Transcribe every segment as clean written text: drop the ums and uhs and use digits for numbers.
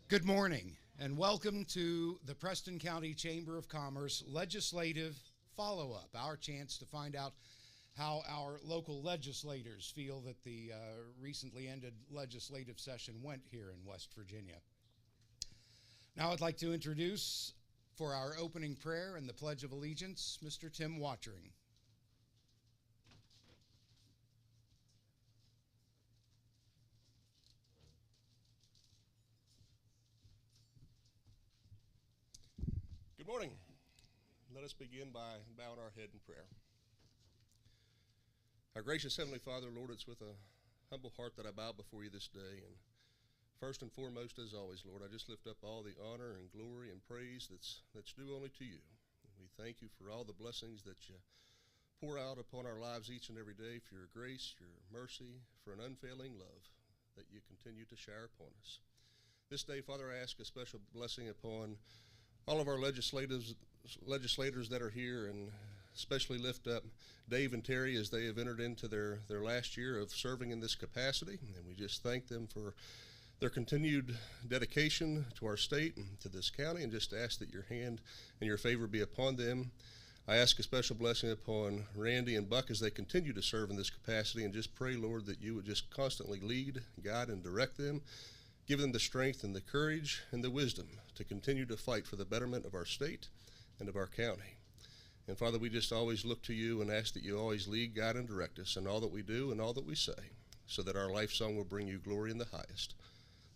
Good morning and welcome to the Preston County Chamber of Commerce Legislative Follow-Up, our chance to find out how our local legislators feel that the recently ended legislative session went here in West Virginia. Now I'd like to introduce for our opening prayer and the Pledge of Allegiance, Mr. Tim Wotring. Good morning. Let us begin by bowing our head in prayer. Our gracious Heavenly Father, Lord, it's with a humble heart that I bow before you this day. And first and foremost, as always, Lord, I just lift up all the honor and glory and praise that's due only to you. And we thank you for all the blessings that you pour out upon our lives each and every day, for your grace, your mercy, for an unfailing love that you continue to shower upon us. This day, Father, I ask a special blessing upon all of our legislators that are here, and especially lift up Dave and Terri as they have entered into their last year of serving in this capacity. And we just thank them for their continued dedication to our state and to this county, and just ask that your hand and your favor be upon them. I ask a special blessing upon Randy and Buck as they continue to serve in this capacity, and just pray, Lord, that you would just constantly lead, guide, and direct them. Give them the strength and the courage and the wisdom to continue to fight for the betterment of our state and of our county. And Father, we just always look to you and ask that you always lead, guide, and direct us in all that we do and all that we say, so that our life song will bring you glory in the highest.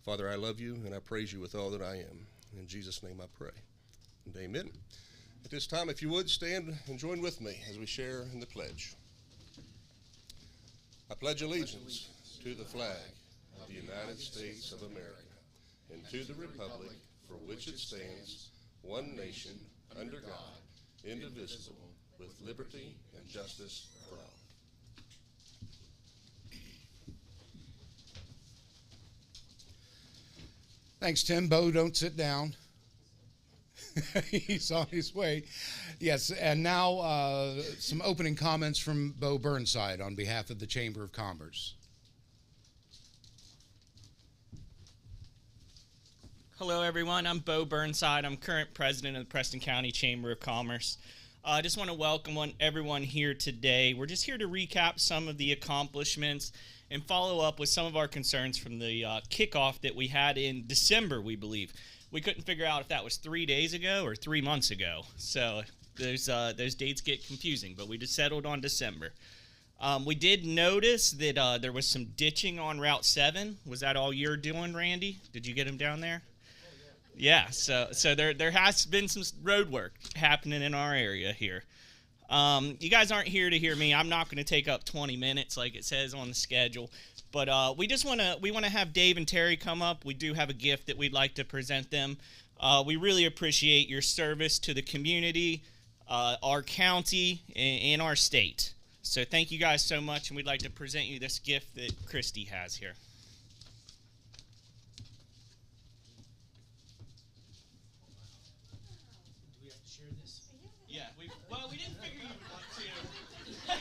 Father, I love you and I praise you with all that I am. In Jesus' name I pray. And amen. At this time, if you would, stand and join with me as we share in the pledge. I pledge allegiance to the flag of the United States of America, and to the republic for which it stands, one nation, under God, indivisible, with liberty and justice for all. Thanks, Tim. Bo, don't sit down. He's on his way. Yes, and now some opening comments from Bo Burnside on behalf of the Chamber of Commerce. Hello, everyone. I'm Bo Burnside. I'm current president of the Preston County Chamber of Commerce. I just want to welcome everyone here today. We're just here to recap some of the accomplishments and follow up with some of our concerns from the kickoff that we had in December, we believe. We couldn't figure out if that was 3 days ago or 3 months ago. So those dates get confusing, but we just settled on December. We did notice that there was some ditching on Route 7. Was that all you're doing, Randy? Did you get him down there? Yeah, so there has been some road work happening in our area here. You guys aren't here to hear me. I'm not going to take up 20 minutes like it says on the schedule. But we want to have Dave and Terri come up. We do have a gift that we'd like to present them. We really appreciate your service to the community, our county, and our state. So thank you guys so much, and we'd like to present you this gift that Christy has here. Yeah, we didn't figure you would want to. How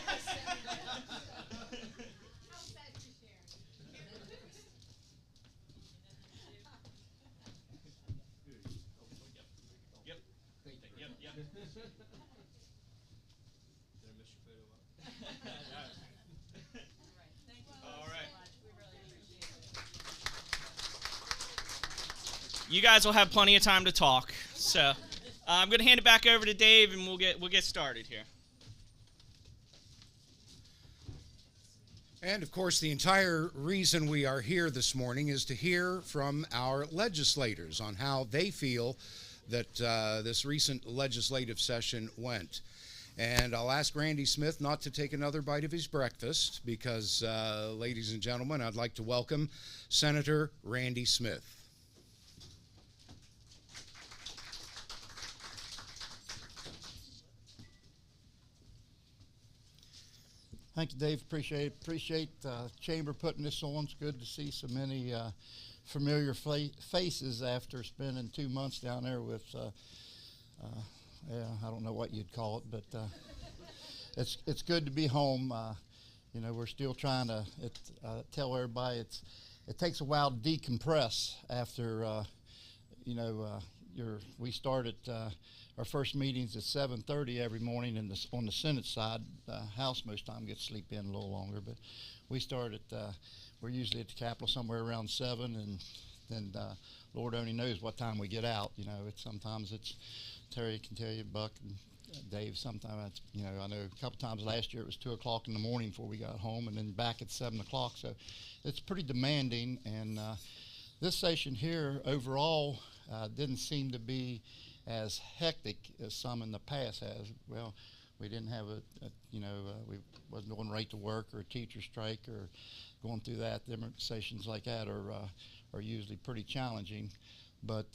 sad you sharing? Yep. Yep. Did I miss your photo up? All right. We really appreciate it. You guys will have plenty of time to talk, so. I'm going to hand it back over to Dave, and we'll get started here. And, of course, the entire reason we are here this morning is to hear from our legislators on how they feel that this recent legislative session went. And I'll ask Randy Smith not to take another bite of his breakfast because, ladies and gentlemen, I'd like to welcome Senator Randy Smith. Thank you, Dave. Appreciate Chamber putting this on. It's good to see so many familiar faces after spending 2 months down there with, I don't know what you'd call it, but it's good to be home. We're still trying to tell everybody it takes a while to decompress after you know, we start at our first meetings at 7:30 every morning on the Senate side. House most time gets sleep in a little longer, but we start at, we're usually at the Capitol somewhere around 7, and then Lord only knows what time we get out. You know, sometimes it's, Terri can tell you, Buck and Dave, sometimes, you know, I know a couple times last year it was 2 o'clock in the morning before we got home, and then back at 7 o'clock. So it's pretty demanding, and this session here overall didn't seem to be as hectic as some in the past has. Well, we didn't have we wasn't going right to work or a teacher strike or going through that. Different sessions like that are usually pretty challenging, but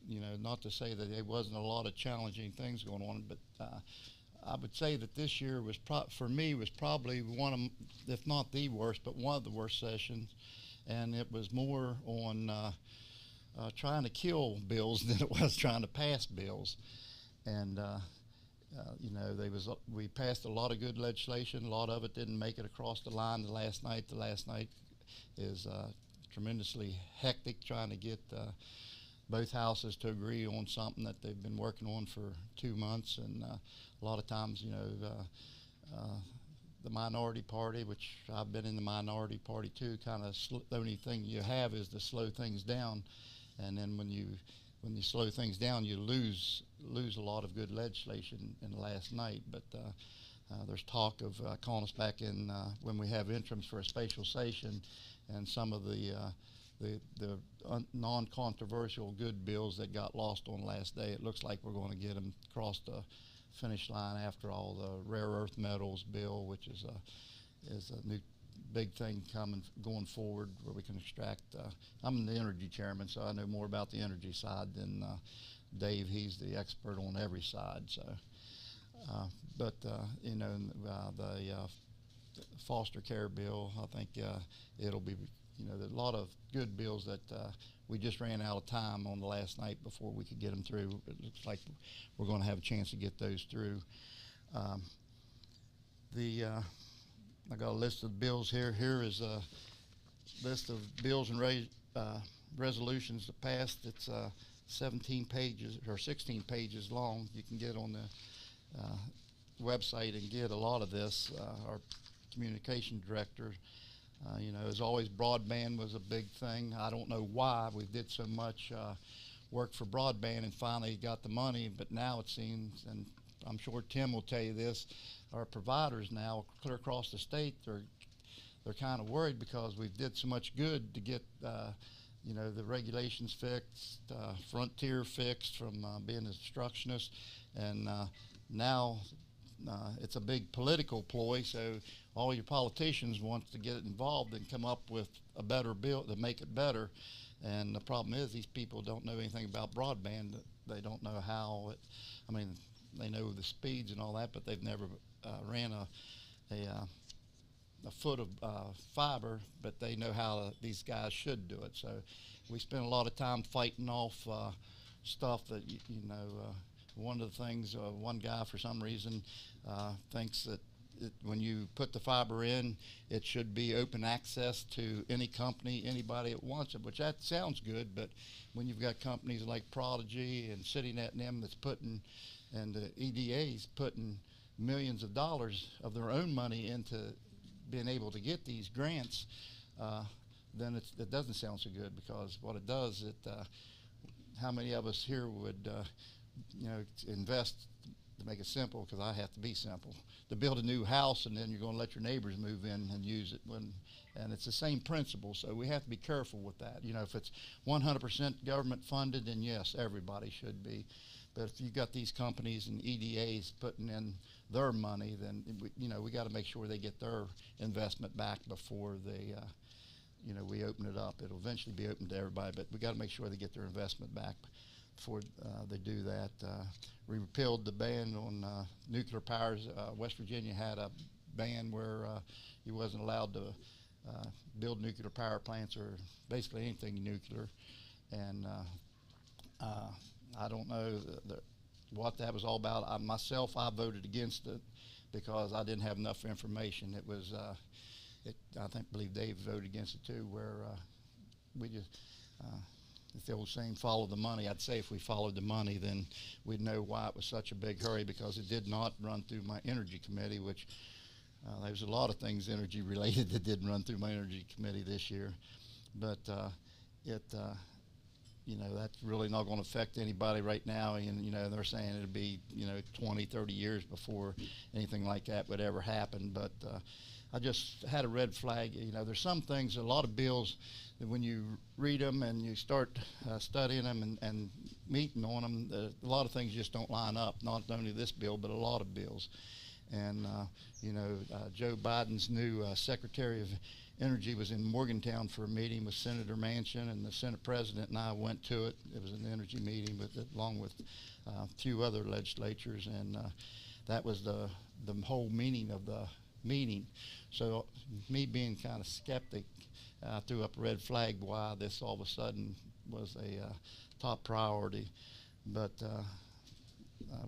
you know, not to say that there wasn't a lot of challenging things going on, but I would say that this year was for me was probably one of, if not the worst, but one of the worst sessions, and it was more on trying to kill bills than it was trying to pass bills. And you know, we passed a lot of good legislation. A lot of it didn't make it across the line the last night. The last night is tremendously hectic, trying to get both houses to agree on something that they've been working on for 2 months. And a lot of times, you know, the minority party, which I've been in the minority party too, kind of the only thing you have is to slow things down. And then when you slow things down, you lose a lot of good legislation in the last night. But there's talk of calling us back in when we have interims for a special session, and some of the non-controversial good bills that got lost on the last day. It looks like we're going to get them across the finish line after all. The rare earth metals bill, which is a new big thing going forward, where we can extract. I'm the energy chairman, so I know more about the energy side than Dave. He's the expert on every side. So, but you know, the foster care bill, I think it'll be, you know, there's a lot of good bills that we just ran out of time on the last night before we could get them through. It looks like we're going to have a chance to get those through. I got a list of bills here. Here is a list of bills and resolutions that passed. It's 17 pages or 16 pages long. You can get on the website and get a lot of this. Our communication director, you know, as always, broadband was a big thing. I don't know why we did so much work for broadband and finally got the money, but now it seems, and I'm sure Tim will tell you this, our providers now clear across the state, they're kind of worried because we did so much good to get you know, the regulations fixed, Frontier fixed from being an obstructionist, and now it's a big political ploy, so all your politicians want to get involved and come up with a better bill to make it better. And the problem is these people don't know anything about broadband. They don't know how it, I mean, they know the speeds and all that, but they've never ran a foot of fiber, but they know how these guys should do it. So we spend a lot of time fighting off stuff that, you know, one of the things, one guy for some reason thinks that when you put the fiber in, it should be open access to any company, anybody that wants it, which that sounds good, but when you've got companies like Prodigy and CityNet and them that's putting, and the EDA's putting millions of dollars of their own money into being able to get these grants, then it doesn't sound so good, because what it does, how many of us here would you know, invest, to make it simple, because I have to be simple, to build a new house, and then you're going to let your neighbors move in and use it, and it's the same principle. So we have to be careful with that. You know, if it's 100% government funded, then yes, everybody should be. But if you've got these companies and EDAs putting in their money, then you know, we got to make sure they get their investment back before they, you know, we open it up. It'll eventually be open to everybody, but we got to make sure they get their investment back before they do that. We repealed the ban on nuclear powers. West Virginia had a ban where you wasn't allowed to build nuclear power plants or basically anything nuclear, and I don't know what that was all about. I voted against it because I didn't have enough information. It was, I believe Dave voted against it too, where we just, it's the old saying, follow the money. I'd say if we followed the money, then we'd know why it was such a big hurry, because it did not run through my energy committee, which there's a lot of things energy related that didn't run through my energy committee this year. But you know, that's really not going to affect anybody right now. And, you know, they're saying it'll be, you know, 20, 30 years before anything like that would ever happen. But I just had a red flag. You know, there's some things, a lot of bills that when you read them and you start studying them and meeting on them, a lot of things just don't line up. Not only this bill, but a lot of bills. And, you know, Joe Biden's new Secretary of Energy was in Morgantown for a meeting with Senator Manchin, and the Senate President and I went to it. It was an energy meeting along with a few other legislatures, and that was the whole meaning of the meeting. So me being kind of skeptic, I threw up a red flag why this all of a sudden was a top priority. But I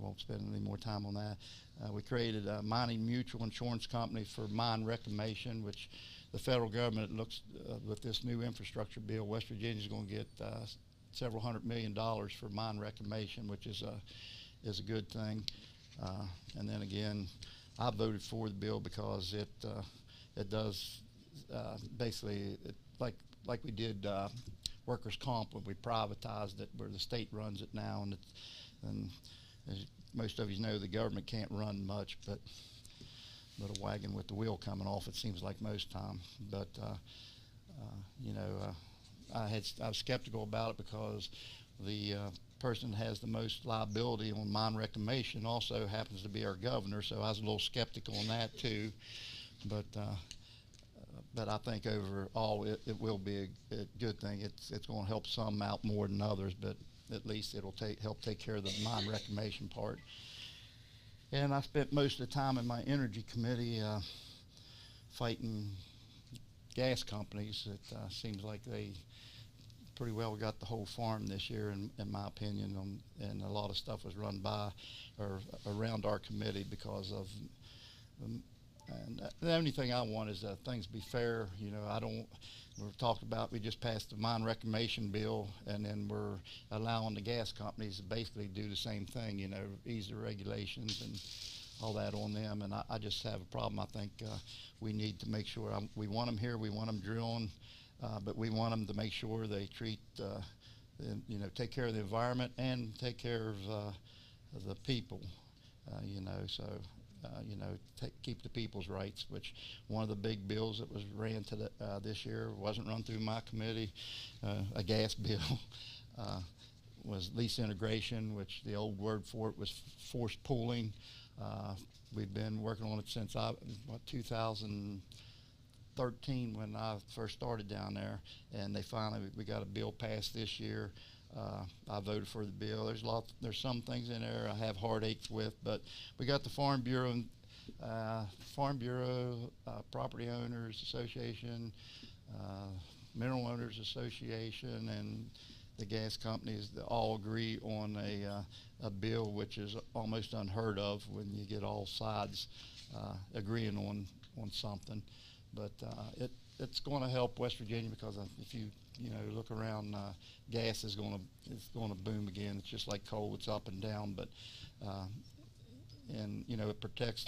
won't spend any more time on that. We created a mining mutual insurance company for mine reclamation, which the federal government looks, with this new infrastructure bill, West Virginia is going to get several $100 million for mine reclamation, which is a good thing. And then again, I voted for the bill because it does basically like we did workers' comp when we privatized it, where the state runs it now, and as most of you know, the government can't run much, but a wagon with the wheel coming off, it seems like most time. But you know, I was skeptical about it because the person that has the most liability on mine reclamation also happens to be our governor, so I was a little skeptical on that too. But I think overall it will be a good thing. It's going to help some out more than others, but at least it'll help take care of the mine reclamation part. And I spent most of the time in my energy committee fighting gas companies. It seems like they pretty well got the whole farm this year, in my opinion, and a lot of stuff was run by or around our committee because of and the only thing I want is things be fair. You know, we just passed the mine reclamation bill, and then we're allowing the gas companies to basically do the same thing, you know, ease the regulations and all that on them. And I just have a problem. I think we need to make sure, we want them here, we want them drilling, but we want them to make sure they treat, you know, take care of the environment and take care of the people, you know, so. You know, keep the people's rights, which one of the big bills that was ran to this year wasn't run through my committee, a gas bill, was lease integration, which the old word for it was forced pooling. We've been working on it since 2013 when I first started down there, and we got a bill passed this year. I voted for the bill. There's some things in there I have heartaches with, but we got the Farm Bureau, Property Owners Association, Mineral Owners Association, and the gas companies that all agree on a bill, which is almost unheard of when you get all sides agreeing on something. But it's going to help West Virginia because if you look around, gas is going to boom again. It's just like coal; it's up and down. But and you know, it protects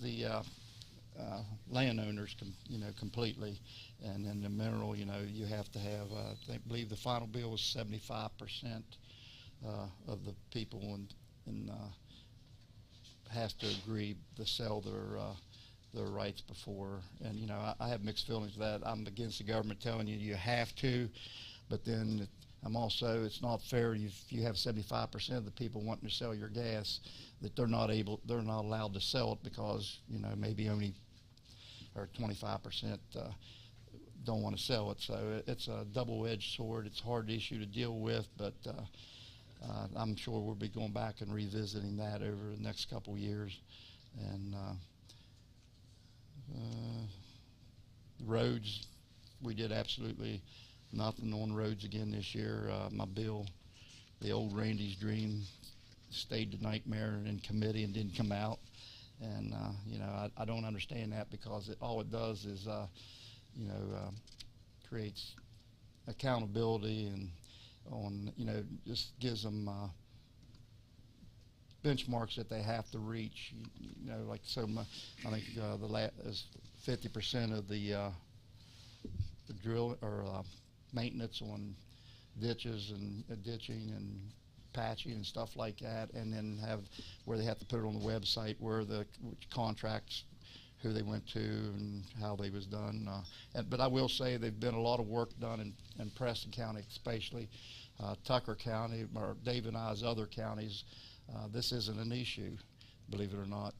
the landowners, completely. And then the mineral, you know, you have to have. I believe the final bill was 75% of the people and has to agree to sell their rights before. And you know, I have mixed feelings with that. I'm against the government telling you have to, but then I'm also, it's not fair if you have 75% of the people wanting to sell your gas that they're not allowed to sell it because, you know, maybe only or 25% don't want to sell it. So it's a double-edged sword. It's a hard issue to deal with, but I'm sure we'll be going back and revisiting that over the next couple years. And roads, we did absolutely nothing on roads again this year. My bill, the old Randy's dream, stayed the nightmare in committee and didn't come out. And you know, I don't understand that because all it does is creates accountability and on, just gives them benchmarks that they have to reach. Like I think is 50% of the drill or maintenance on ditches and ditching and patching and stuff like that, and then have where they have to put it on the website where which contracts, who they went to and how they was done. But I will say there's been a lot of work done in Preston County, especially Tucker County, or Dave and I's other counties. This isn't an issue, believe it or not.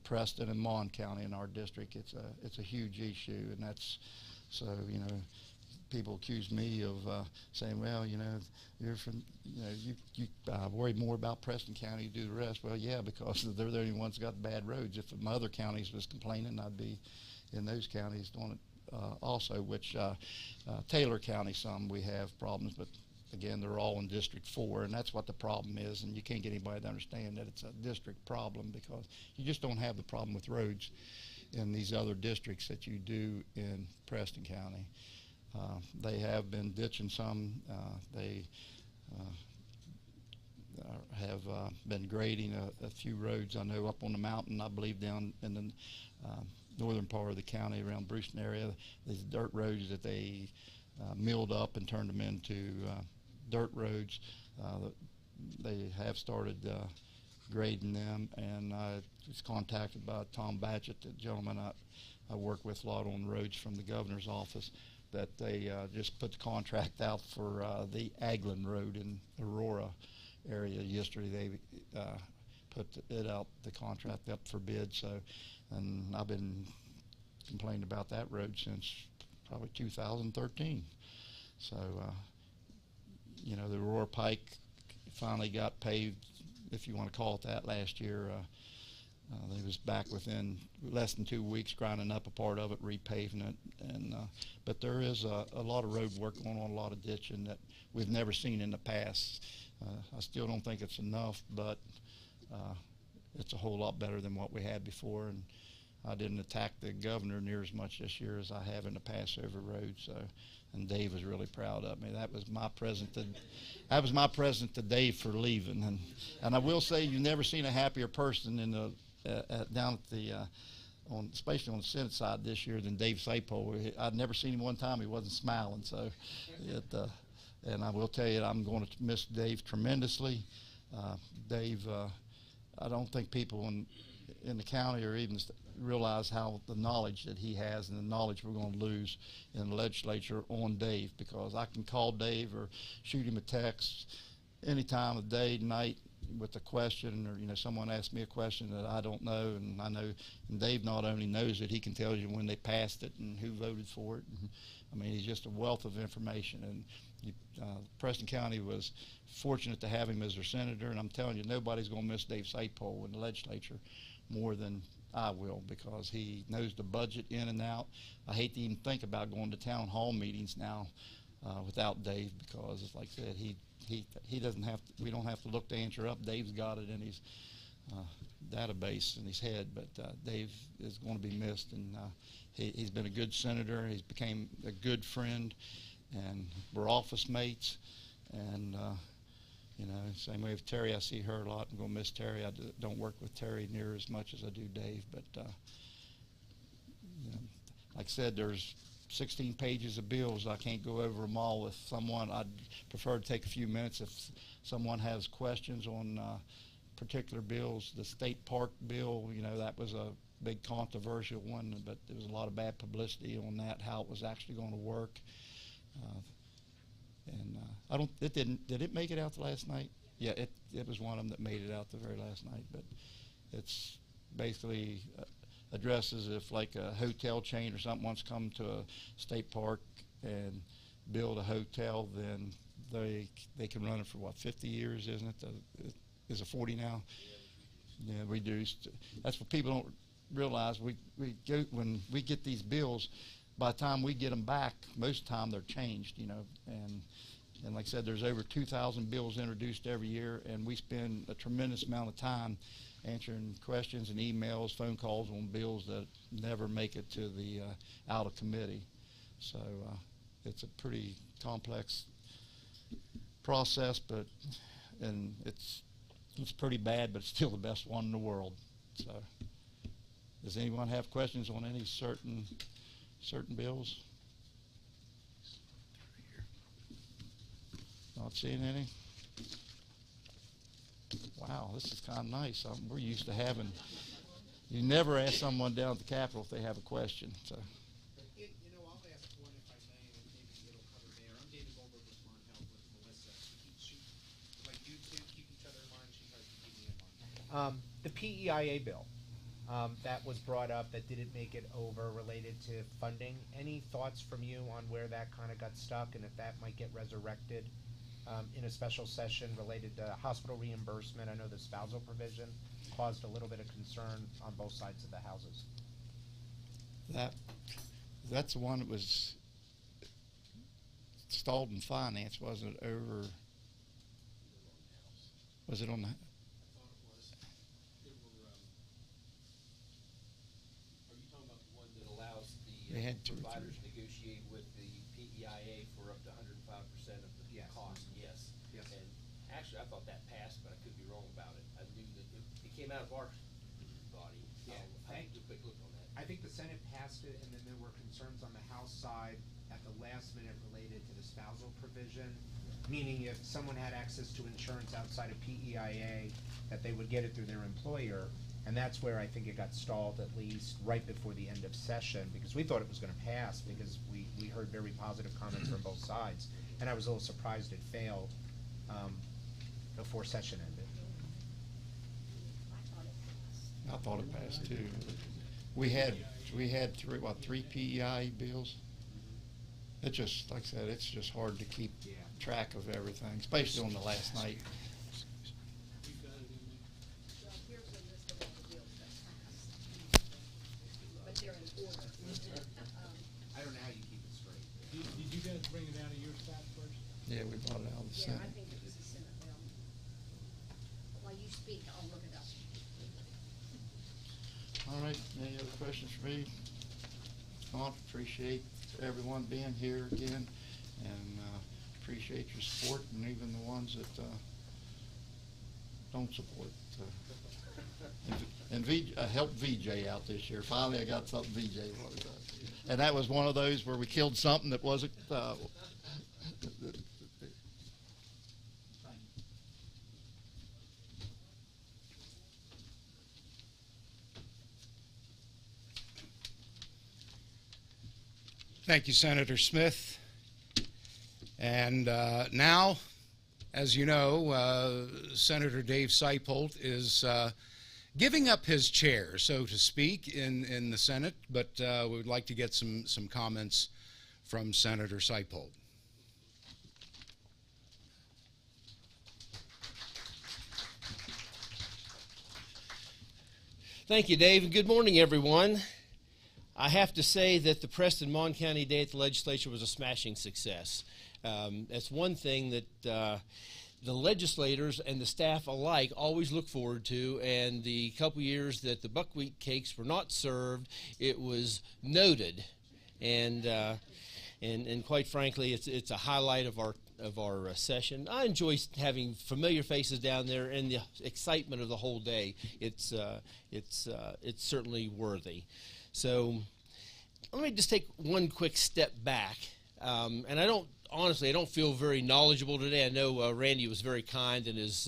Preston and Mon County in our district, it's a huge issue, and that's so people accuse me of saying, well, you're from, you worry more about Preston County, you do the rest. Well, yeah, because they're the only ones that got bad roads. If my other counties was complaining, I'd be in those counties doing it also, which Taylor County, we have problems, but again, they're all in District 4, and that's what the problem is, and you can't get anybody to understand that it's a district problem, because you just don't have the problem with roads in these other districts that you do in Preston County. They have been ditching some. They have been grading a few roads. I know up on the mountain, I believe down in the northern part of the county around Brewston area, these dirt roads that they milled up and turned them into dirt roads. They have started grading them, and I was contacted by Tom Batchett, the gentleman I work with a lot on roads from the governor's office, that they just put the contract out for the Aglin Road in Aurora area yesterday. They put it out, the contract up for bid. So, and I've been complaining about that road since probably 2013. So, the Aurora Pike finally got paved, if you want to call it that, last year. They was back within less than 2 weeks, grinding up a part of it, repaving it, and but there is a lot of road work going on, a lot of ditching that we've never seen in the past. I still don't think it's enough, but it's a whole lot better than what we had before, and I didn't attack the governor near as much this year as I have in the past over roads. So, and Dave was really proud of me. That was my present to Dave for leaving, and I will say you've never seen a happier person in the down at the especially on the Senate side this year than Dave Sypolt. I'd never seen him one time he wasn't smiling. So, and I will tell you, I'm going to miss Dave tremendously. Dave, I don't think people in the county or even realize how the knowledge that he has and the knowledge we're going to lose in the legislature on Dave, because I can call Dave or shoot him a text any time of day, night, with a question, or someone asks me a question that I don't know, and I know, and Dave not only knows it, he can tell you when they passed it and who voted for it. And, I mean, he's just a wealth of information, and Preston County was fortunate to have him as their senator, and I'm telling you, nobody's going to miss Dave Sypolt in the legislature more than I will, because he knows the budget in and out. I hate to even think about going to town hall meetings now without Dave, because it's like I said, he doesn't have to, we don't have to look to answer up. Dave's got it in his database in his head, but Dave is going to be missed, and he's been a good senator. He's became a good friend, and we're office mates, and same way with Terri. I see her a lot. I'm going to miss Terri. I don't work with Terri near as much as I do Dave, but like I said, there's 16 pages of bills. I can't go over them all with someone. I'd prefer to take a few minutes if someone has questions on particular bills. The state park bill, that was a big controversial one, but there was a lot of bad publicity on that, how it was actually going to work. Did it make it out the last night? Yeah, it was one of them that made it out the very last night, but it's basically addresses if like a hotel chain or something wants to come to a state park and build a hotel, then they can run it for 50 years, isn't it? Is it 40 now? Yeah, reduced. That's what people don't realize. When we get these bills, by the time we get them back, most of the time they're changed, and like I said, there's over 2,000 bills introduced every year, and we spend a tremendous amount of time answering questions and emails, phone calls on bills that never make it to the out of committee. So it's a pretty complex process, and it's pretty bad, but it's still the best one in the world. So, does anyone have questions on any certain bills? Not seeing any. Wow, this is kind of nice. We're used to having. You never ask someone down at the Capitol if they have a question. So. I'll ask one if I may, and maybe it'll cover there. I'm David Goldberg with Mon Health with Melissa. Like you two, keep each other in mind. She tries to keep me in mind. The PEIA bill that was brought up that didn't make it over related to funding. Any thoughts from you on where that kind of got stuck and if that might get resurrected in a special session related to hospital reimbursement? I know the spousal provision caused a little bit of concern on both sides of the houses. That's the one that was stalled in finance, wasn't it? Was it on the? I thought it was. Are you talking about the one that allows the providers to negotiate with the PEIA for up to 105% of the cost? Yes. Yes. And actually, I thought that passed, but I could be wrong about it. I knew that it came out of our body. Yeah. I'll have to do a quick look on that. I think the Senate passed it, and then there were concerns on the House side at the last minute related to the spousal provision, meaning if someone had access to insurance outside of PEIA, that they would get it through their employer, and that's where I think it got stalled, at least right before the end of session, because we thought it was gonna pass, because we heard very positive comments from both sides, and I was a little surprised it failed before session ended. I thought it passed too. We had three PEI bills. It just, like I said, it's just hard to keep track of everything, especially on the last night. You've got it in there. Well, here's a list of all the bills that passed, but they're in order. I don't know how you keep it straight. Did you guys bring it out of your side first? Yeah, we brought it out of the Yeah, Senate. I think it was a Senate bill. While you speak, I'll look it up. All right, any other questions for me? I appreciate everyone being here again, and appreciate your support, and even the ones that don't support. And helped VJ out this year. Finally, I got something VJ wanted. And that was one of those where we killed something that wasn't. Thank you, Senator Smith. And now, as you know, Senator Dave Sypolt is giving up his chair, so to speak, in the Senate, but we would like to get some comments from Senator Sypolt. Thank you, Dave, and good morning, everyone. I have to say that the Preston-Mon County Day at the Legislature was a smashing success. That's one thing that the legislators and the staff alike always look forward to, and the couple years that the buckwheat cakes were not served, it was noted, and quite frankly, it's a highlight of our session. I enjoy having familiar faces down there and the excitement of the whole day. It's certainly worthy. So let me just take one quick step back, and I don't feel very knowledgeable today. I know Randy was very kind in his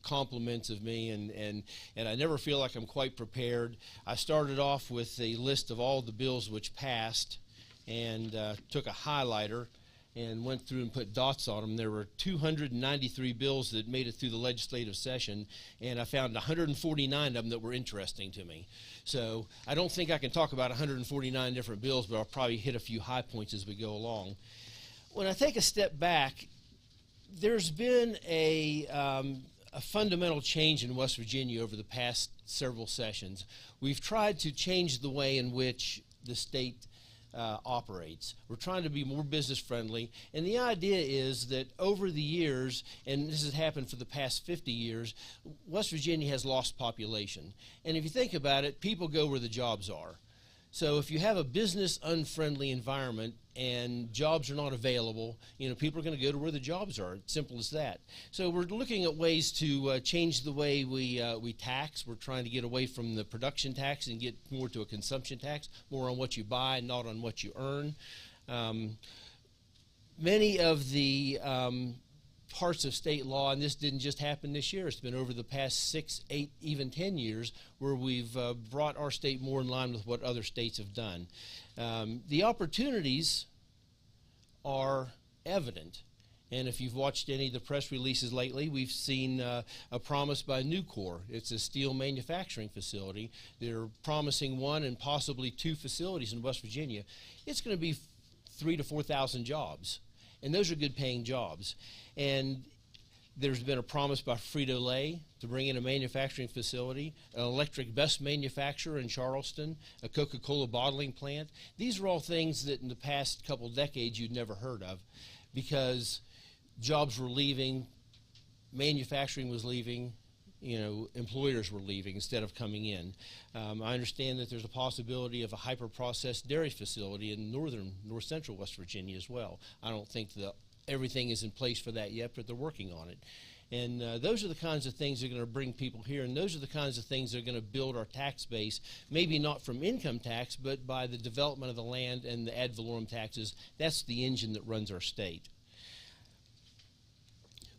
compliments of me, and I never feel like I'm quite prepared. I started off with a list of all the bills which passed, and took a highlighter and went through and put dots on them. There were 293 bills that made it through the legislative session, and I found 149 of them that were interesting to me. So I don't think I can talk about 149 different bills, but I'll probably hit a few high points as we go along. When I take a step back, there's been a fundamental change in West Virginia over the past several sessions. We've tried to change the way in which the state operates. We're trying to be more business friendly, and the idea is that over the years, and this has happened for the past 50 years, West Virginia has lost population. And if you think about it, people go where the jobs are. So if you have a business unfriendly environment and jobs are not available, people are going to go to where the jobs are. It's simple as that. So we're looking at ways to change the way we tax. We're trying to get away from the production tax and get more to a consumption tax, more on what you buy, not on what you earn. Many of the parts of state law, and this didn't just happen this year, it's been over the past 6, 8, even 10 years where we've brought our state more in line with what other states have done. The opportunities are evident, and if you've watched any of the press releases lately, we've seen a promise by Nucor. It's a steel manufacturing facility. They're promising 1 and possibly 2 facilities in West Virginia. It's going to be 3,000 to 4,000 jobs, and those are good paying jobs. And there's been a promise by Frito-Lay to bring in a manufacturing facility, an electric bus manufacturer in Charleston, a Coca-Cola bottling plant. These are all things that in the past couple decades you'd never heard of, because jobs were leaving, manufacturing was leaving, employers were leaving instead of coming in. I understand that there's a possibility of a hyper-processed dairy facility in north central West Virginia as well. I don't think everything is in place for that yet, but they're working on it. And those are the kinds of things that are going to bring people here, and those are the kinds of things that are going to build our tax base, maybe not from income tax, but by the development of the land and the ad valorem taxes. That's the engine that runs our state.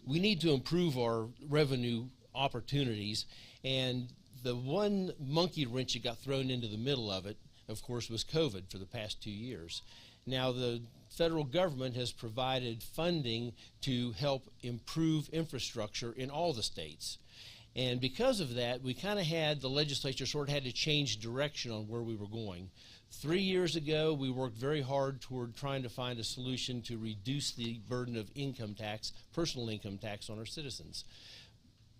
We need to improve our revenue opportunities, and the one monkey wrench that got thrown into the middle of it, of course, was COVID for the past 2 years. Now, the federal government has provided funding to help improve infrastructure in all the states. And because of that, we kind of had, the legislature sort of had to change direction on where we were going. 3 years ago, we worked very hard toward trying to find a solution to reduce the burden of income tax, personal income tax on our citizens.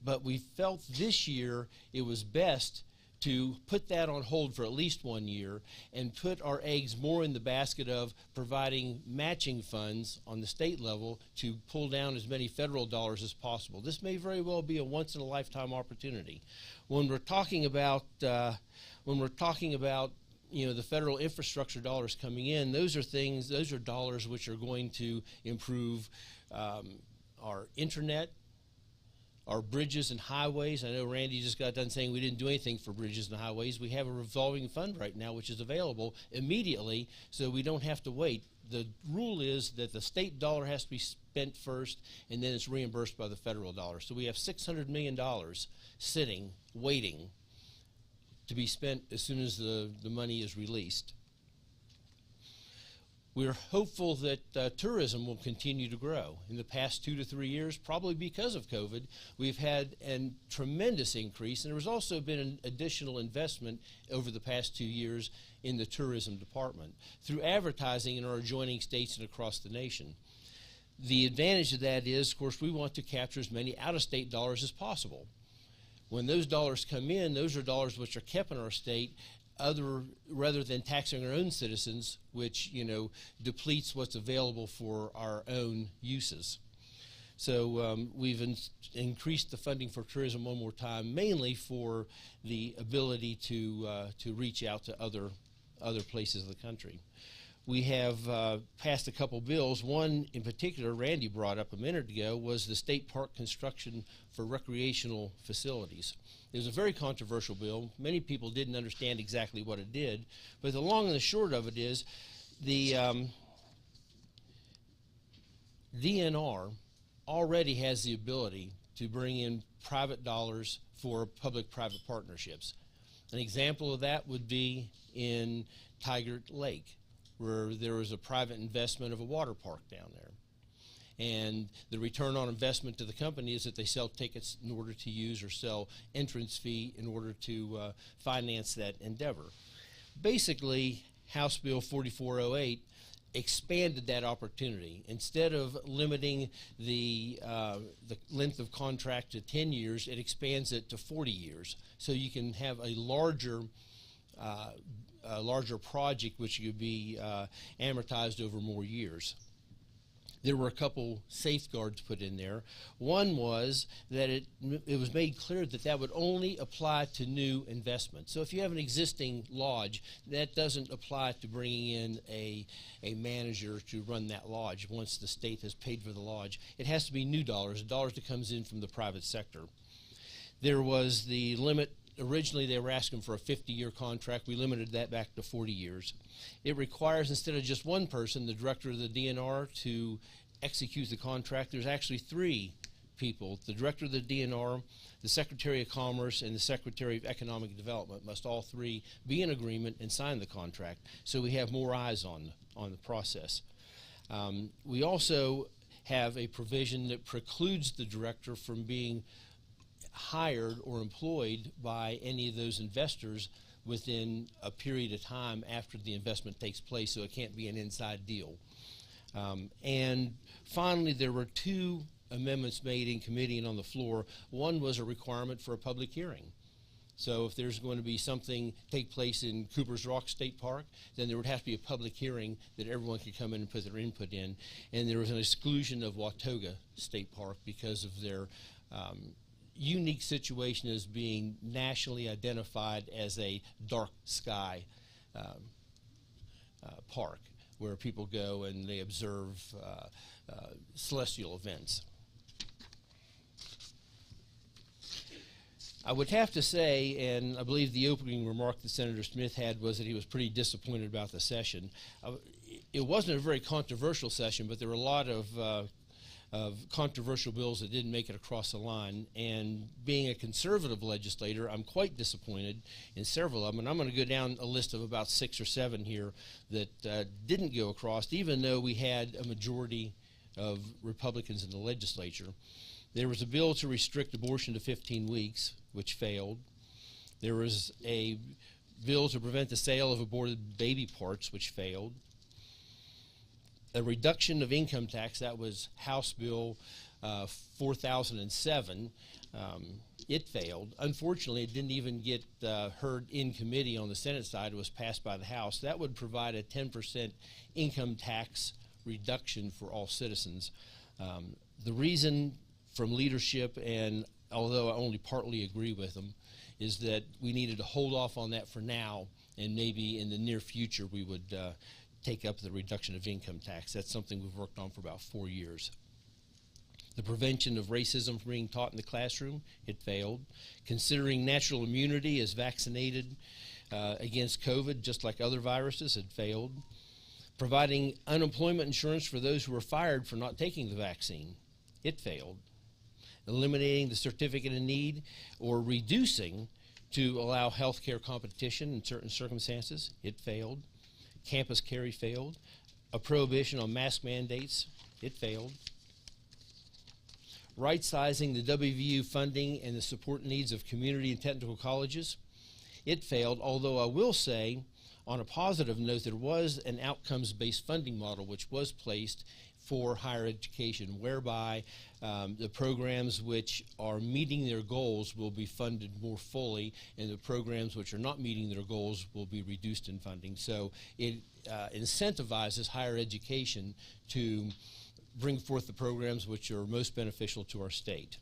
But we felt this year it was best to put that on hold for at least 1 year and put our eggs more in the basket of providing matching funds on the state level to pull down as many federal dollars as possible. This may very well be a once-in-a-lifetime opportunity. When we're talking about the federal infrastructure dollars coming in, those are dollars which are going to improve our internet, our bridges and highways. I know Randy just got done saying we didn't do anything for bridges and highways. We have a revolving fund right now which is available immediately, so we don't have to wait. The rule is that the state dollar has to be spent first, and then it's reimbursed by the federal dollar. So we have $600 million sitting, waiting to be spent as soon as the money is released. We're hopeful that tourism will continue to grow. In the past 2 to 3 years, probably because of COVID, we've had a tremendous increase, and there's also been an additional investment over the past 2 years in the tourism department through advertising in our adjoining states and across the nation. The advantage of that is, of course, we want to capture as many out-of-state dollars as possible. When those dollars come in, those are dollars which are kept in our state rather than taxing our own citizens, which depletes what's available for our own uses. So we've increased the funding for tourism one more time, mainly for the ability to reach out to other places of the country. We have passed a couple bills. One in particular, Randy brought up a minute ago, was the state park construction for recreational facilities. It was a very controversial bill. Many people didn't understand exactly what it did, but the long and the short of it is the DNR already has the ability to bring in private dollars for public-private partnerships. An example of that would be in Tiger Lake, where there was a private investment of a water park down there. And the return on investment to the company is that they sell tickets in order to use or sell entrance fee in order to finance that endeavor. Basically, House Bill 4408 expanded that opportunity. Instead of limiting the length of contract to 10 years, it expands it to 40 years. So you can have a larger project which could be amortized over more years. there were a couple safeguards put in there. One was that it was made clear that that would only apply to new investments. So if you have an existing lodge, that doesn't apply to bringing in a manager to run that lodge once the state has paid for the lodge. It has to be new dollars that comes in from the private sector. There was the limit. Originally, they were asking for a 50-year contract. We limited that back to 40 years. It requires, instead of just one person, the director of the DNR, to execute the contract. There's actually 3 people. The director of the DNR, the Secretary of Commerce, and the Secretary of Economic Development must all 3 be in agreement and sign the contract, so we have more eyes on the process. We also have a provision that precludes the director from being hired or employed by any of those investors within a period of time after the investment takes place, so it can't be an inside deal. And finally, there were 2 amendments made in committee and on the floor. One was a requirement for a public hearing. So if there's going to be something take place in Cooper's Rock State Park, then there would have to be a public hearing that everyone could come in and put their input in. And there was an exclusion of Watauga State Park because of their unique situation as being nationally identified as a dark sky park where people go and they observe celestial events. I would have to say, and I believe the opening remark that Senator Smith had was that he was pretty disappointed about the session. It wasn't a very controversial session, but there were a lot of controversial bills that didn't make it across the line. And being a conservative legislator, I'm quite disappointed in several of them. And I'm going to go down a list of about 6 or 7 here that didn't go across, even though we had a majority of Republicans in the legislature. There was a bill to restrict abortion to 15 weeks, which failed. There was a bill to prevent the sale of aborted baby parts, which failed. A reduction of income tax, that was House Bill 4007. It failed. Unfortunately, it didn't even get heard in committee on the Senate side. It was passed by the House. That would provide a 10% income tax reduction for all citizens. The reason from leadership, and although I only partly agree with them, is that we needed to hold off on that for now, and maybe in the near future we would take up the reduction of income tax. That's something we've worked on for about 4 years. The prevention of racism from being taught in the classroom, it failed. Considering natural immunity as vaccinated against COVID, just like other viruses, it failed. Providing unemployment insurance for those who were fired for not taking the vaccine, it failed. Eliminating the certificate of need or reducing to allow health care competition in certain circumstances, it failed. Campus carry failed. A prohibition on mask mandates, it failed. Right-sizing the WVU funding and the support needs of community and technical colleges, it failed, although I will say, on a positive note, there was an outcomes-based funding model which was placed for higher education, whereby the programs which are meeting their goals will be funded more fully, and the programs which are not meeting their goals will be reduced in funding. So it incentivizes higher education to bring forth the programs which are most beneficial to our state.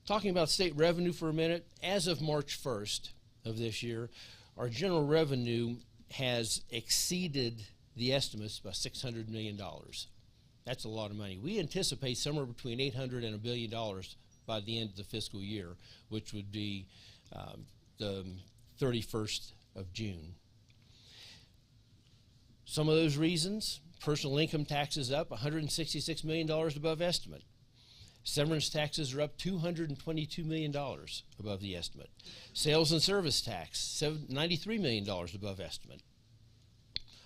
Talking about state revenue for a minute, as of March 1st of this year, our general revenue has exceeded the estimates by $600 million. That's a lot of money. We anticipate somewhere between $800 and $1 billion by the end of the fiscal year, which would be the 31st of June. Some of those reasons: personal income taxes up $166 million above estimate. Severance taxes are up $222 million above the estimate. Sales and service tax, $93 million above estimate.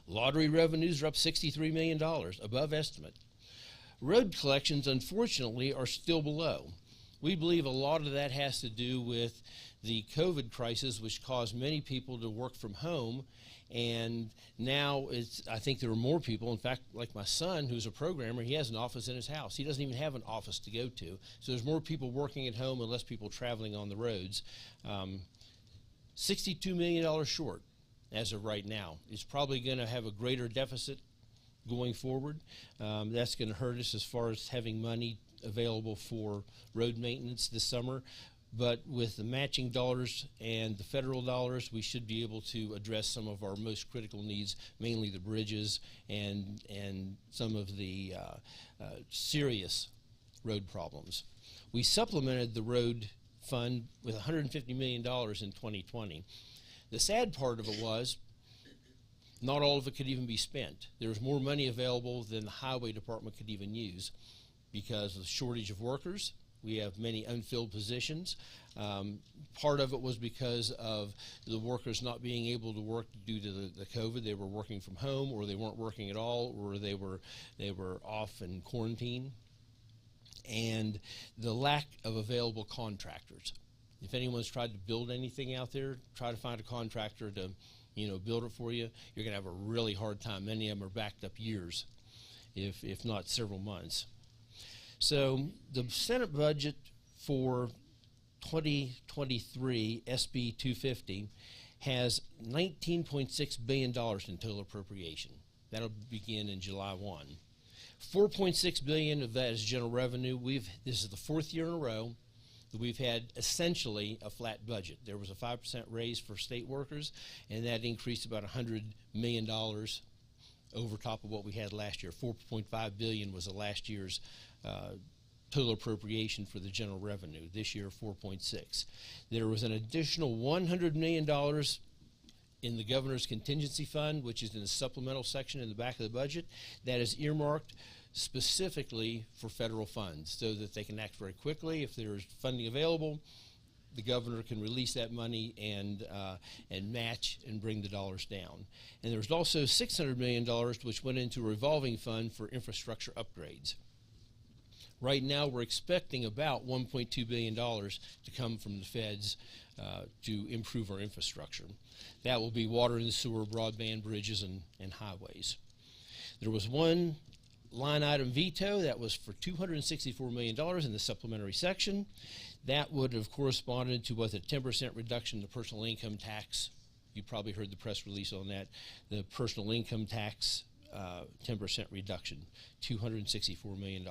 Lottery revenues are up $63 million above estimate. Road collections, unfortunately, are still below. We believe a lot of that has to do with the COVID crisis, which caused many people to work from home. And now I think there are more people. In fact, like my son, who's a programmer, he has an office in his house. He doesn't even have an office to go to. So there's more people working at home and less people traveling on the roads. $62 million short as of right now. It's probably going to have a greater deficit going forward. That's going to hurt us as far as having money available for road maintenance this summer. But with the matching dollars and the federal dollars, we should be able to address some of our most critical needs, mainly the bridges and some of the serious road problems. We supplemented the road fund with $150 million in 2020. The sad part of it was not all of it could even be spent. There was more money available than the highway department could even use because of the shortage of workers. We have many unfilled positions. Part of it was because of the workers not being able to work due to the COVID. They were working from home, or they weren't working at all, or they were off in quarantine. And the lack of available contractors. If anyone's tried to build anything out there, try to find a contractor to, build it for you. You're going to have a really hard time. Many of them are backed up years, if not several months. So the Senate budget for 2023, SB 250, has $19.6 billion in total appropriation. That'll begin in July 1. $4.6 billion of that is general revenue. This is the fourth year in a row that we've had essentially a flat budget. There was a 5% raise for state workers, and that increased about $100 million over top of what we had last year. $4.5 billion was the last year's total appropriation for the general revenue. This year, 4.6. There was an additional $100 million in the governor's contingency fund, which is in the supplemental section in the back of the budget, that is earmarked specifically for federal funds so that they can act very quickly. If there's funding available, the governor can release that money and match and bring the dollars down. And there's also $600 million which went into a revolving fund for infrastructure upgrades. Right now, we're expecting about $1.2 billion to come from the feds to improve our infrastructure. That will be water and sewer, broadband, bridges, and highways. There was one line item veto that was for $264 million in the supplementary section. That would have corresponded to what a 10% reduction in the personal income tax. You probably heard the press release on that. The personal income tax 10% reduction, $264 million.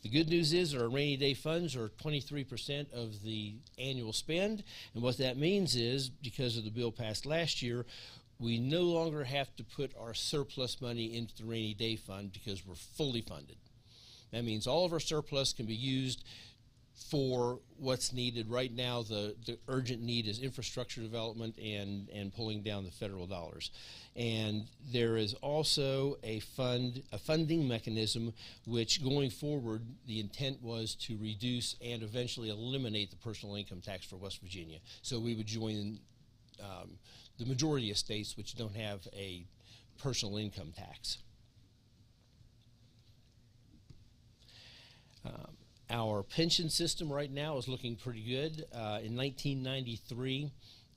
The good news is our rainy day funds are 23% of the annual spend, and what that means is, because of the bill passed last year, we no longer have to put our surplus money into the rainy day fund because we're fully funded. That means all of our surplus can be used for what's needed. Right now, the urgent need is infrastructure development and pulling down the federal dollars. And there is also a funding mechanism which, going forward, the intent was to reduce and eventually eliminate the personal income tax for West Virginia. So we would join the majority of states which don't have a personal income tax. Our pension system right now is looking pretty good. In 1993,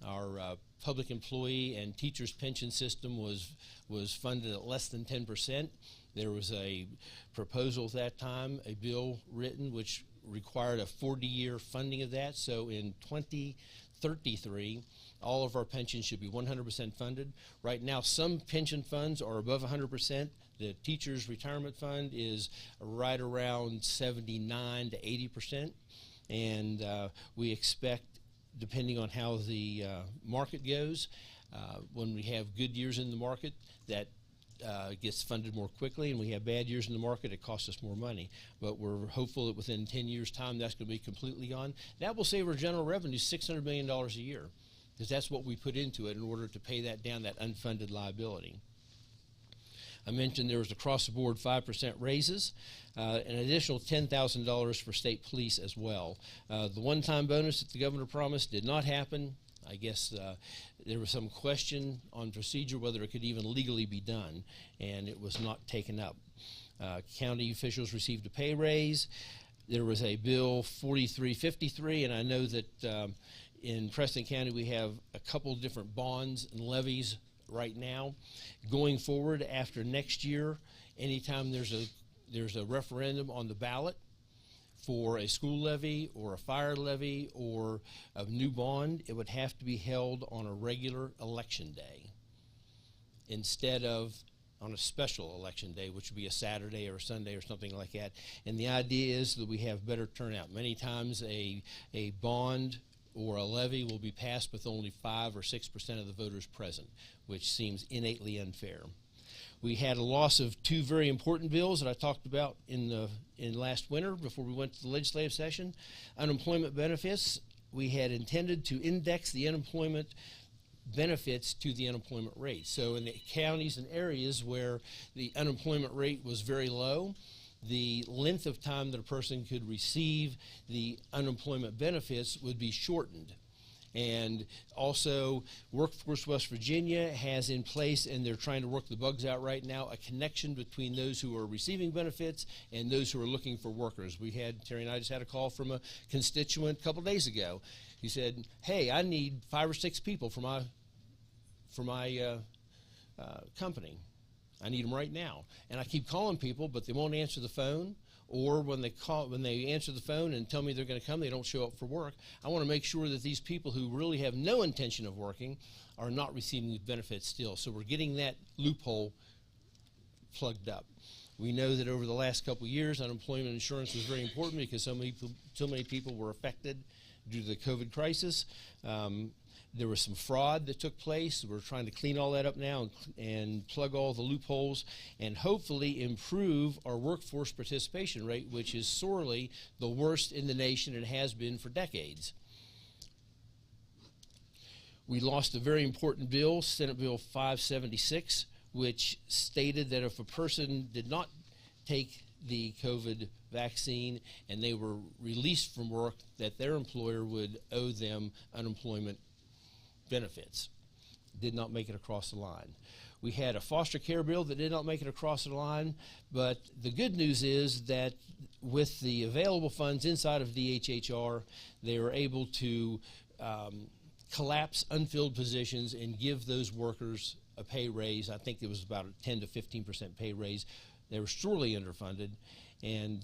our public employee and teachers pension system was funded at less than 10%. There was a proposal at that time, a bill written which required a 40-year funding of that. So in 2033, all of our pensions should be 100% funded. Right now, some pension funds are above 100%. The teachers' retirement fund is right around 79 to 80%. And we expect, depending on how the market goes, when we have good years in the market, that gets funded more quickly, and we have bad years in the market, it costs us more money. But we're hopeful that within 10 years' time, that's going to be completely gone. That will save our general revenue $600 million a year, because that's what we put into it in order to pay that down, that unfunded liability. I mentioned there was across-the-board 5% raises, an additional $10,000 for state police as well. The one-time bonus that the governor promised did not happen. I guess there was some question on procedure whether it could even legally be done, and it was not taken up. County officials received a pay raise. There was a bill 4353, and I know that in Preston County we have a couple different bonds and levies right now. Going forward, after next year, anytime there's a referendum on the ballot for a school levy or a fire levy or a new bond, it would have to be held on a regular election day instead of on a special election day, which would be a Saturday or a Sunday or something like that. And the idea is that we have better turnout. Many times a bond or a levy will be passed with only 5 or 6% of the voters present, which seems innately unfair. We had a loss of 2 very important bills that I talked about in last winter before we went to the legislative session. Unemployment benefits, we had intended to index the unemployment benefits to the unemployment rate. So in the counties and areas where the unemployment rate was very low, the length of time that a person could receive the unemployment benefits would be shortened. And also, Workforce West Virginia has in place, and they're trying to work the bugs out right now, a connection between those who are receiving benefits and those who are looking for workers. Terri and I just had a call from a constituent a couple days ago. He said, hey, I need 5 or 6 people for my company. I need them right now. And I keep calling people, but they won't answer the phone. Or when they answer the phone and tell me they're going to come, they don't show up for work. I want to make sure that these people who really have no intention of working are not receiving the benefits still. So we're getting that loophole plugged up. We know that over the last couple of years, unemployment insurance was very important because so many people were affected due to the COVID crisis. There was some fraud that took place. We're trying to clean all that up now and plug all the loopholes and hopefully improve our workforce participation rate, which is sorely the worst in the nation and has been for decades. We lost a very important bill, Senate Bill 576, which stated that if a person did not take the COVID vaccine and they were released from work, that their employer would owe them unemployment benefits. Did not make it across the line. We had a foster care bill that did not make it across the line, but the good news is that with the available funds inside of DHHR, they were able to collapse unfilled positions and give those workers a pay raise. I think it was about a 10 to 15% pay raise. They were sorely underfunded, and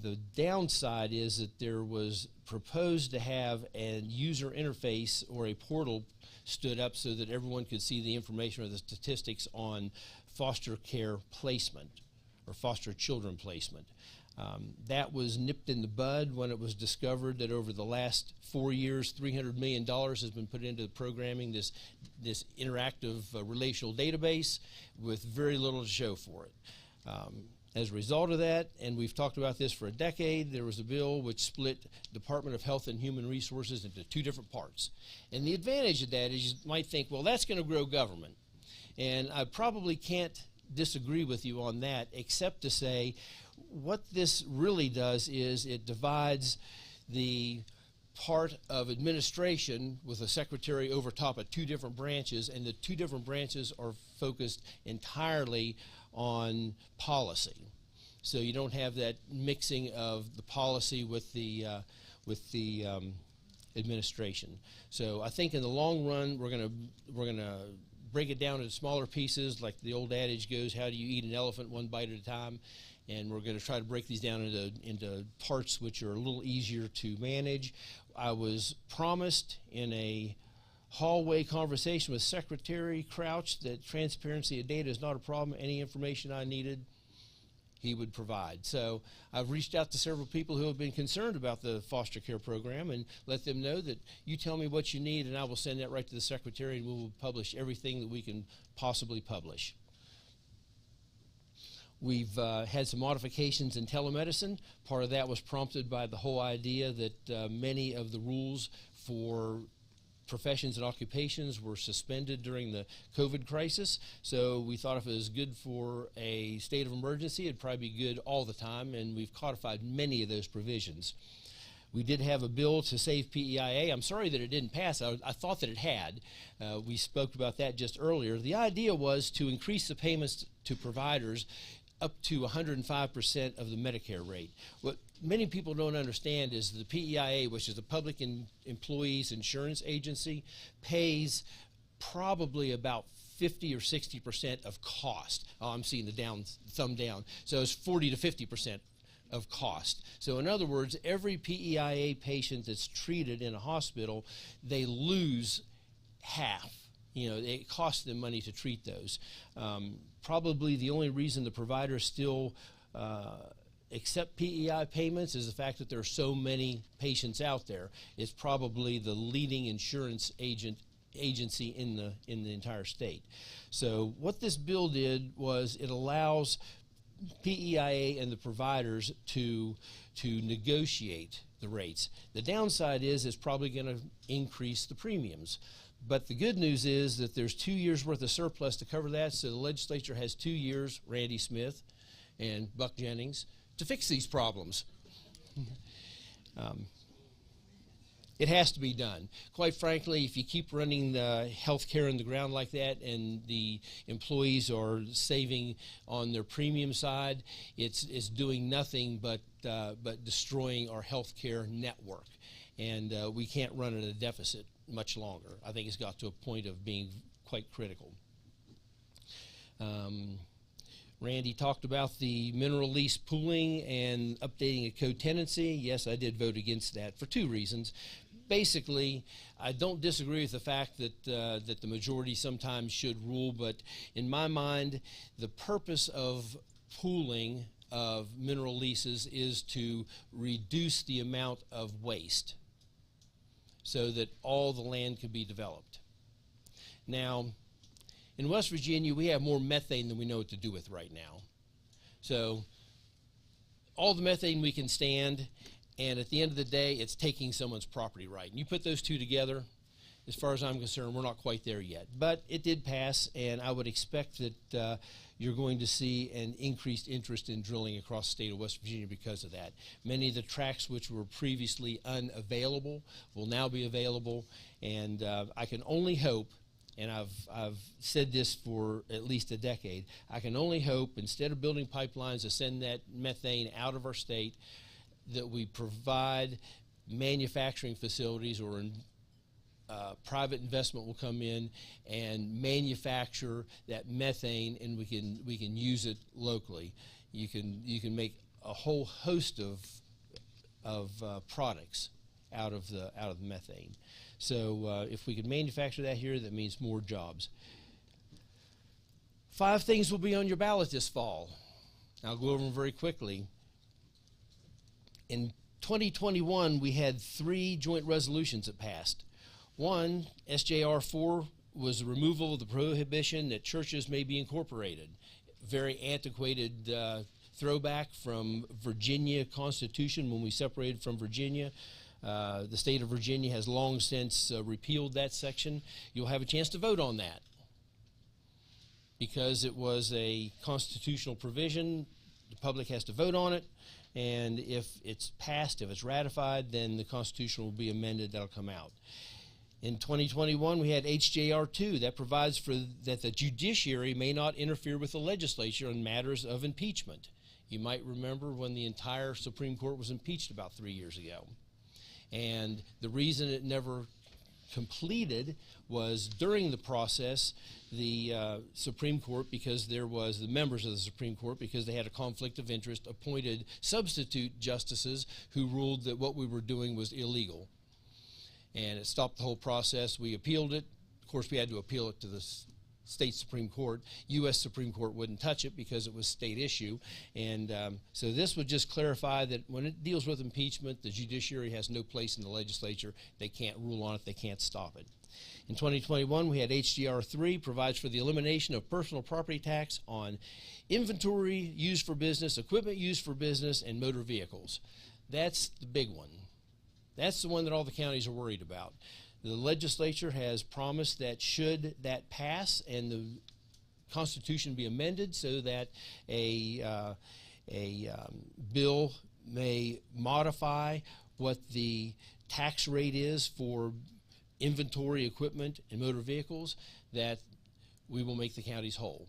the downside is that there was proposed to have a user interface or a portal stood up so that everyone could see the information or the statistics on foster care placement or foster children placement. That was nipped in the bud when it was discovered that over the last 4 years, $300 million has been put into programming this interactive relational database with very little to show for it. As a result of that, and we've talked about this for a decade, there was a bill which split Department of Health and Human Resources into 2 different parts. And the advantage of that is you might think, well, that's going to grow government. And I probably can't disagree with you on that, except to say what this really does is it divides the part of administration with a secretary over top of 2 different branches, and the 2 different branches are focused entirely on policy. So you don't have that mixing of the policy with the administration. So I think in the long run we're gonna break it down into smaller pieces, like the old adage goes, how do you eat an elephant 1 bite at a time? And we're going to try to break these down into parts which are a little easier to manage. I was promised in a hallway conversation with Secretary Crouch that transparency of data is not a problem. Any information I needed, he would provide. So I've reached out to several people who have been concerned about the foster care program and let them know that you tell me what you need and I will send that right to the Secretary and we will publish everything that we can possibly publish. We've had some modifications in telemedicine. Part of that was prompted by the whole idea that many of the rules for professions and occupations were suspended during the COVID crisis. So we thought if it was good for a state of emergency, it'd probably be good all the time, and we've codified many of those provisions. We did have a bill to save PEIA. I'm sorry that it didn't pass. I thought that it had. We spoke about that just earlier. The idea was to increase the payments to providers up to 105% of the Medicare rate. What many people don't understand is the PEIA, which is the Public Employees Insurance Agency, pays probably about 50 or 60% of cost. Oh, I'm seeing the thumb down. So it's 40 to 50% of cost. So in other words, every PEIA patient that's treated in a hospital, they lose half it costs them money to treat those. Probably the only reason the providers still accept PEI payments is the fact that there are so many patients out there. It's probably the leading insurance agency in the entire state. So what this bill did was it allows PEIA and the providers to negotiate the rates. The downside is it's probably going to increase the premiums. But the good news is that there's 2 years worth of surplus to cover that, so the legislature has 2 years, Randy Smith and Buck Jennings, to fix these problems. It has to be done. Quite frankly, if you keep running the health care in the ground like that and the employees are saving on their premium side, it's doing nothing but destroying our health care network. And we can't run at a deficit much longer. I think it's got to a point of being quite critical. Randy talked about the mineral lease pooling and updating a co-tenancy. Yes, I did vote against that for 2 reasons. Basically, I don't disagree with the fact that that the majority sometimes should rule, but in my mind, the purpose of pooling of mineral leases is to reduce the amount of waste so that all the land can be developed. Now, in West Virginia, we have more methane than we know what to do with right now. So all the methane we can stand, and at the end of the day, it's taking someone's property right. And you put those two together, as far as I'm concerned, we're not quite there yet. But it did pass, and I would expect that you're going to see an increased interest in drilling across the state of West Virginia because of that. Many of the tracts which were previously unavailable will now be available, and I can only hope, and I've said this for at least a decade, I can only hope, instead of building pipelines to send that methane out of our state, that we provide manufacturing facilities or private investment will come in and manufacture that methane, and we can use it locally. You can make a whole host of products out of the methane. So if we could manufacture that here, that means more jobs. 5 things will be on your ballot this fall. I'll go over them very quickly. In 2021, we had 3 joint resolutions that passed. One, SJR 4, was the removal of the prohibition that churches may be incorporated. Very antiquated throwback from Virginia Constitution when we separated from Virginia. The state of Virginia has long since repealed that section. You'll have a chance to vote on that because it was a constitutional provision. The public has to vote on it, and if it's passed, if it's ratified, then the Constitution will be amended. That'll come out. In 2021, we had HJR 2 that provides for that the judiciary may not interfere with the legislature on matters of impeachment. You might remember when the entire Supreme Court was impeached about 3 years ago. And the reason it never completed was during the process, the Supreme Court, because there was the members of the Supreme Court, because they had a conflict of interest, appointed substitute justices who ruled that what we were doing was illegal. And it stopped the whole process. We appealed it. Of course, we had to appeal it to the state Supreme Court. U.S. Supreme Court wouldn't touch it because it was state issue. And so this would just clarify that when it deals with impeachment, the judiciary has no place in the legislature. They can't rule on it. They can't stop it. In 2021, we had HJR 3, provides for the elimination of personal property tax on inventory used for business, equipment used for business, and motor vehicles. That's the big one. That's the one that all the counties are worried about. The legislature has promised that should that pass and the Constitution be amended so that a bill may modify what the tax rate is for inventory, equipment, and motor vehicles, that we will make the counties whole.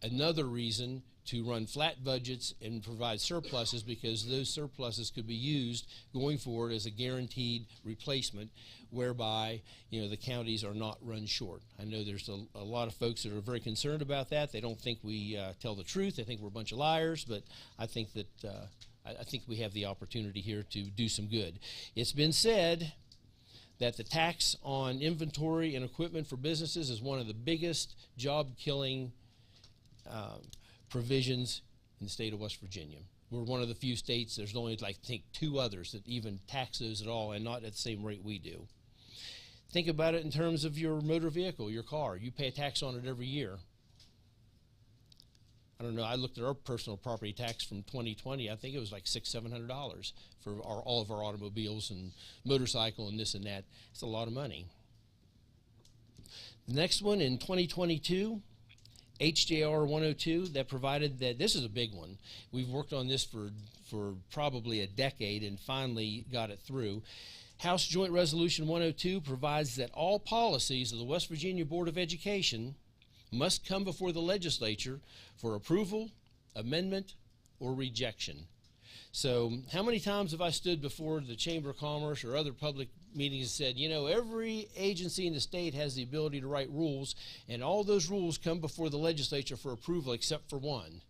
Another reason to run flat budgets and provide surpluses, because those surpluses could be used going forward as a guaranteed replacement, whereby the counties are not run short. I know there's a lot of folks that are very concerned about that. They don't think we tell the truth. They think we're a bunch of liars, but I think that I think we have the opportunity here to do some good. It's been said that the tax on inventory and equipment for businesses is one of the biggest job-killing provisions in the state of West Virginia. We're one of the few states, there's only, I think, 2 others that even tax those at all, and not at the same rate we do. Think about it in terms of your motor vehicle, your car. You pay a tax on it every year. I don't know, I looked at our personal property tax from 2020. I think it was like $600–700 for all of our automobiles and motorcycle and this and that. It's a lot of money. The next one in 2022, HJR 102, that provided that, this is a big one. We've worked on this for probably a decade and finally got it through. House Joint Resolution 102 provides that all policies of the West Virginia Board of Education must come before the legislature for approval, amendment, or rejection. So how many times have I stood before the Chamber of Commerce or other public meetings and said, you know, every agency in the state has the ability to write rules, and all those rules come before the legislature for approval except for one.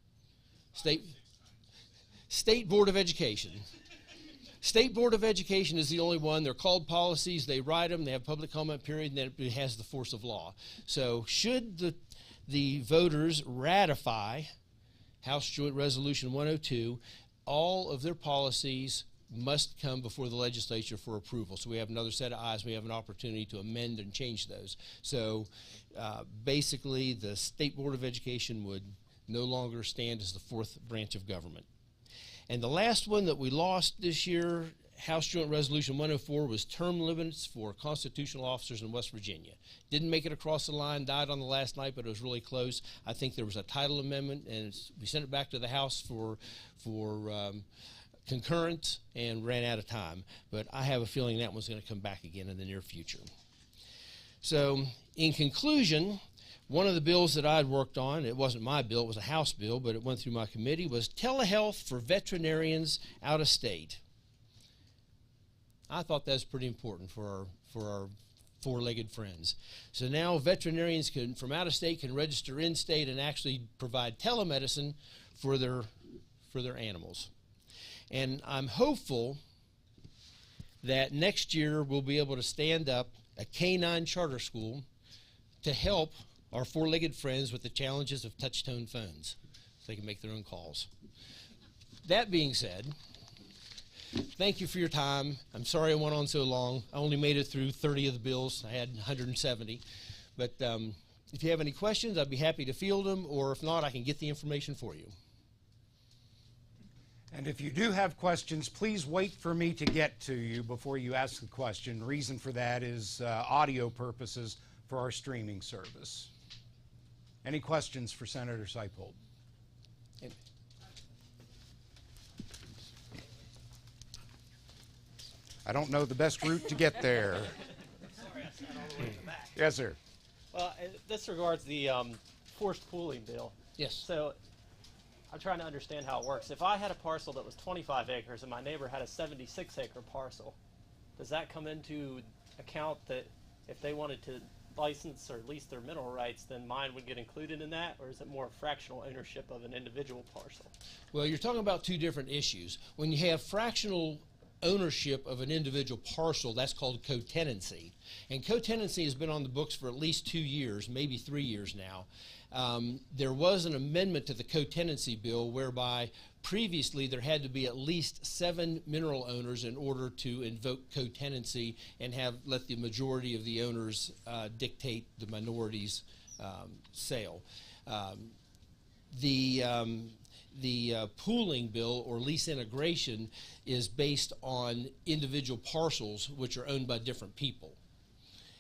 State Board of Education. State Board of Education is the only one. They're called policies. They write them. They have public comment period, and then it has the force of law. So should the voters ratify House Joint Resolution 102, all of their policies must come before the legislature for approval. So we have another set of eyes. We have an opportunity to amend and change those. So basically, the State Board of Education would no longer stand as the 4th branch of government. And the last one that we lost this year, House Joint Resolution 104, was term limits for constitutional officers in West Virginia. Didn't make it across the line, died on the last night, but it was really close. I think there was a title amendment, and we sent it back to the House for concurrence and ran out of time. But I have a feeling that one's going to come back again in the near future. So in conclusion, one of the bills that I'd worked on, it wasn't my bill, it was a House bill, but it went through my committee, was telehealth for veterinarians out of state. I thought that was pretty important for our four-legged friends. So now veterinarians from out of state can register in state and actually provide telemedicine for their animals. And I'm hopeful that next year we'll be able to stand up a canine charter school to help our four-legged friends with the challenges of touch-tone phones so they can make their own calls. That being said, thank you for your time. I'm sorry I went on so long. I only made it through 30 of the bills. I had 170. But if you have any questions, I'd be happy to field them, or if not, I can get the information for you. And if you do have questions, please wait for me to get to you before you ask the question. The reason for that is audio purposes for our streaming service. Any questions for Senator Sypolt? I don't know the best route to get there. Sorry, I sat all the way in the back. Yes, sir. Well, this regards the forced pooling bill. Yes. So I'm trying to understand how it works. If I had a parcel that was 25 acres and my neighbor had a 76-acre parcel, does that come into account that if they wanted to license or lease their mineral rights, then mine would get included in that, or is it more fractional ownership of an individual parcel? Well, you're talking about two different issues. When you have fractional ownership of an individual parcel, that's called co-tenancy. And co-tenancy has been on the books for at least 2 years, maybe 3 years now. There was an amendment to the co-tenancy bill whereby previously there had to be at least 7 mineral owners in order to invoke co-tenancy and let the majority of the owners dictate the minority's sale. The pooling bill or lease integration is based on individual parcels which are owned by different people.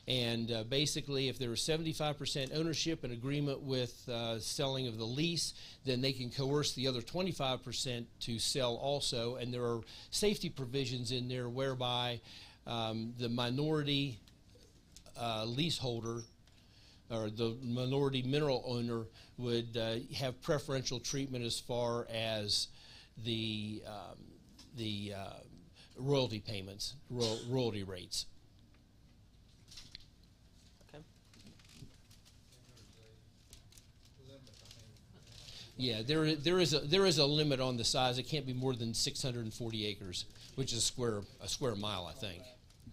And basically, if there is 75% ownership and agreement with selling of the lease, then they can coerce the other 25% to sell also. And there are safety provisions in there whereby the minority leaseholder or the minority mineral owner would have preferential treatment as far as the royalty payments, royalty rates. Yeah, there is a limit on the size. It can't be more than 640 acres, which is a square mile, I think.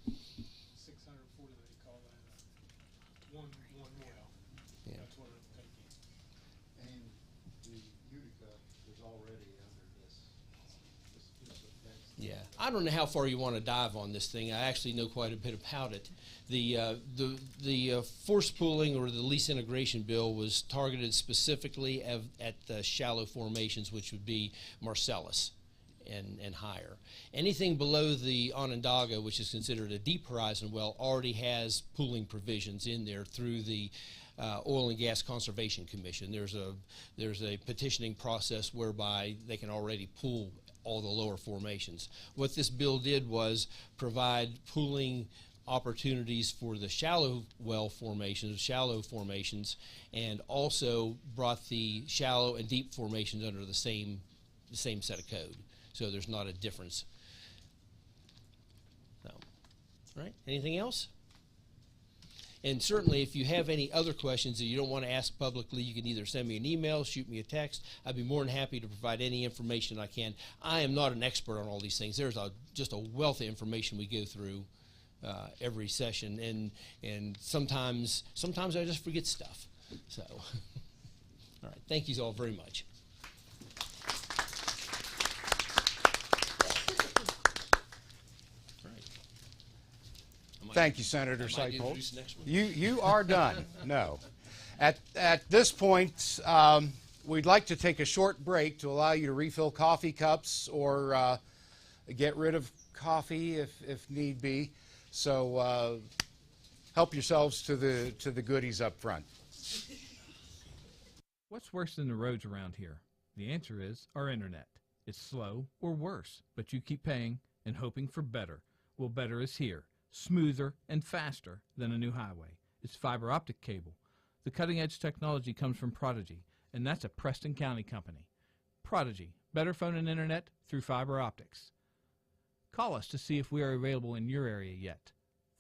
640 I don't know how far you want to dive on this thing. I actually know quite a bit about it. The force pooling or the lease integration bill was targeted specifically at the shallow formations, which would be Marcellus and higher. Anything below the Onondaga, which is considered a deep horizon well, already has pooling provisions in there through the Oil and Gas Conservation Commission. There's a petitioning process whereby they can already pool all the lower formations. What this bill did was provide pooling opportunities for the shallow well formations, shallow formations, and also brought the shallow and deep formations under the same set of code. So there's not a difference. So, all right, anything else? And certainly if you have any other questions that you don't want to ask publicly, you can either send me an email, shoot me a text. I'd be more than happy to provide any information I can. I am not an expert on all these things. There's just a wealth of information we go through every session, and sometimes I just forget stuff. So, all right, thank you all very much. Thank you, Senator Sypolt. You are done. No. At this point, we'd like to take a short break to allow you to refill coffee cups or get rid of coffee if need be. So help yourselves to the goodies up front. What's worse than the roads around here? The answer is our internet. It's slow or worse, but you keep paying and hoping for better. Well, better is here. Smoother and faster than a new highway. It's fiber optic cable. The cutting-edge technology comes from Prodigy, and that's a Preston County company. Prodigy, better phone and internet through fiber optics. Call us to see if we are available in your area yet.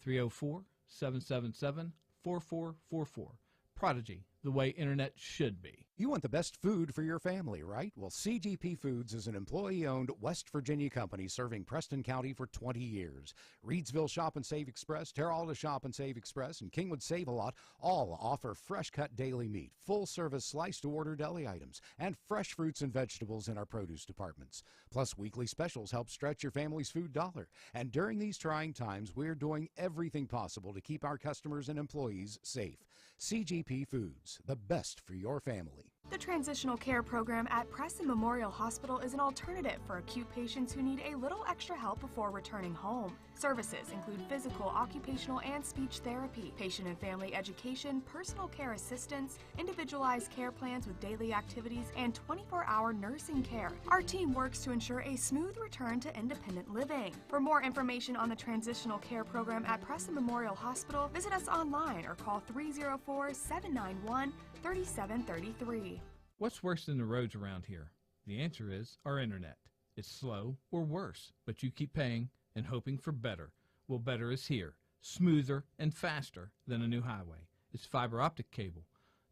304-777-4444. Prodigy, the way internet should be. You want the best food for your family, right? Well, CGP Foods is an employee-owned West Virginia company serving Preston County for 20 years. Reedsville Shop and Save Express, Terri Shop and Save Express, and Kingwood Save A Lot all offer fresh-cut daily meat, full-service slice-to-order deli items, and fresh fruits and vegetables in our produce departments. Plus, weekly specials help stretch your family's food dollar. And during these trying times, we're doing everything possible to keep our customers and employees safe. CGP Foods, the best for your family. The Transitional Care Program at Preston Memorial Hospital is an alternative for acute patients who need a little extra help before returning home. Services include physical, occupational, and speech therapy, patient and family education, personal care assistance, individualized care plans with daily activities, and 24-hour nursing care. Our team works to ensure a smooth return to independent living. For more information on the Transitional Care Program at Preston Memorial Hospital, visit us online or call 304-791-3733. What's worse than the roads around here? The answer is our internet. It's slow or worse, but you keep paying and hoping for better. Well, better is here. Smoother and faster than a new highway. It's fiber optic cable.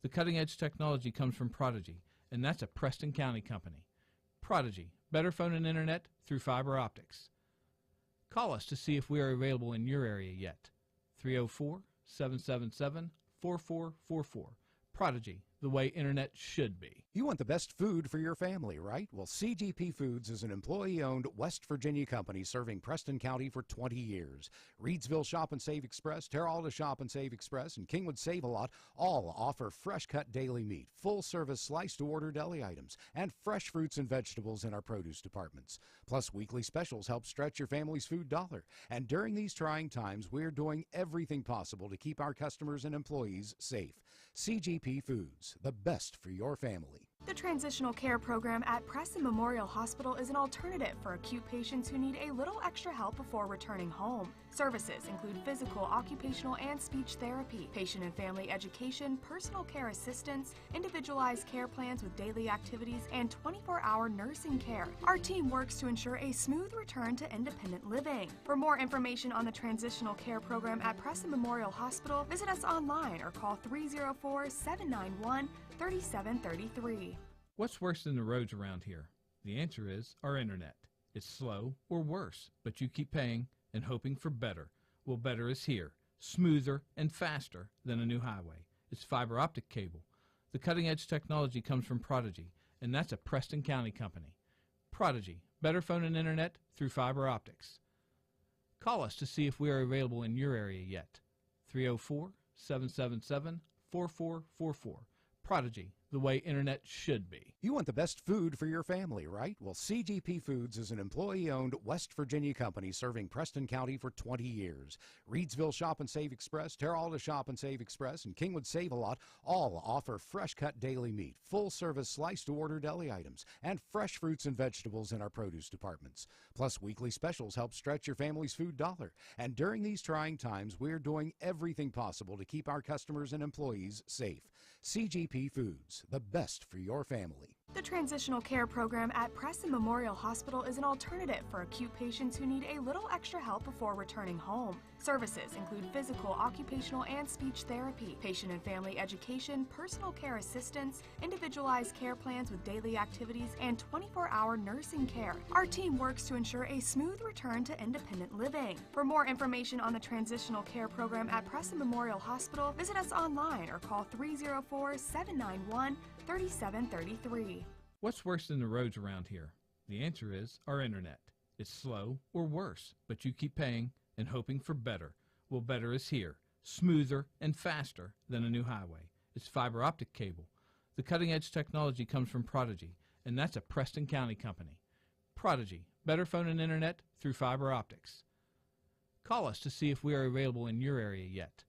The cutting-edge technology comes from Prodigy, and that's a Preston County company. Prodigy, better phone and internet through fiber optics. Call us to see if we are available in your area yet. 304-777-4444. Prodigy, the way internet should be. You want the best food for your family, right? Well, CGP Foods is an employee-owned West Virginia company serving Preston County for 20 years. Reedsville Shop and Save Express, Terri Shop and Save Express, and Kingwood Save A Lot all offer fresh-cut daily meat, full-service slice-to-order deli items, and fresh fruits and vegetables in our produce departments. Plus, weekly specials help stretch your family's food dollar. And during these trying times, we're doing everything possible to keep our customers and employees safe. CGP Foods, the best for your family. The Transitional Care Program at Preston Memorial Hospital is an alternative for acute patients who need a little extra help before returning home. Services include physical, occupational, and speech therapy, patient and family education, personal care assistance, individualized care plans with daily activities, and 24-hour nursing care. Our team works to ensure a smooth return to independent living. For more information on the Transitional Care Program at Preston Memorial Hospital, visit us online or call 304-791-3733. What's worse than the roads around here? The answer is our internet. It's slow or worse, but you keep paying and hoping for better. Well, better is here. Smoother and faster than a new highway. It's fiber optic cable. The cutting-edge technology comes from Prodigy, and that's a Preston County company. Prodigy, better phone and internet through fiber optics. Call us to see if we are available in your area yet. 304-777-4444. Prodigy, the way internet should be. You want the best food for your family, right? Well, CGP Foods is an employee-owned West Virginia company serving Preston County for 20 years. Reedsville Shop and Save Express, Terri Shop and Save Express, and Kingwood Save a Lot all offer fresh-cut daily meat, full-service slice-to-order deli items, and fresh fruits and vegetables in our produce departments. Plus, weekly specials help stretch your family's food dollar. And during these trying times, we're doing everything possible to keep our customers and employees safe. CGP Foods, the best for your family. The Transitional Care Program at Preston Memorial Hospital is an alternative for acute patients who need a little extra help before returning home. Services include physical, occupational, and speech therapy, patient and family education, personal care assistance, individualized care plans with daily activities, and 24-hour nursing care. Our team works to ensure a smooth return to independent living. For more information on the Transitional Care Program at Preston Memorial Hospital, visit us online or call 304-791-3733. What's worse than the roads around here? The answer is our internet. It's slow or worse, but you keep paying and hoping for better. Well, better is here, smoother and faster than a new highway. It's fiber optic cable. The cutting-edge technology comes from Prodigy, and that's a Preston County company. Prodigy, better phone and internet through fiber optics. Call us to see if we are available in your area yet.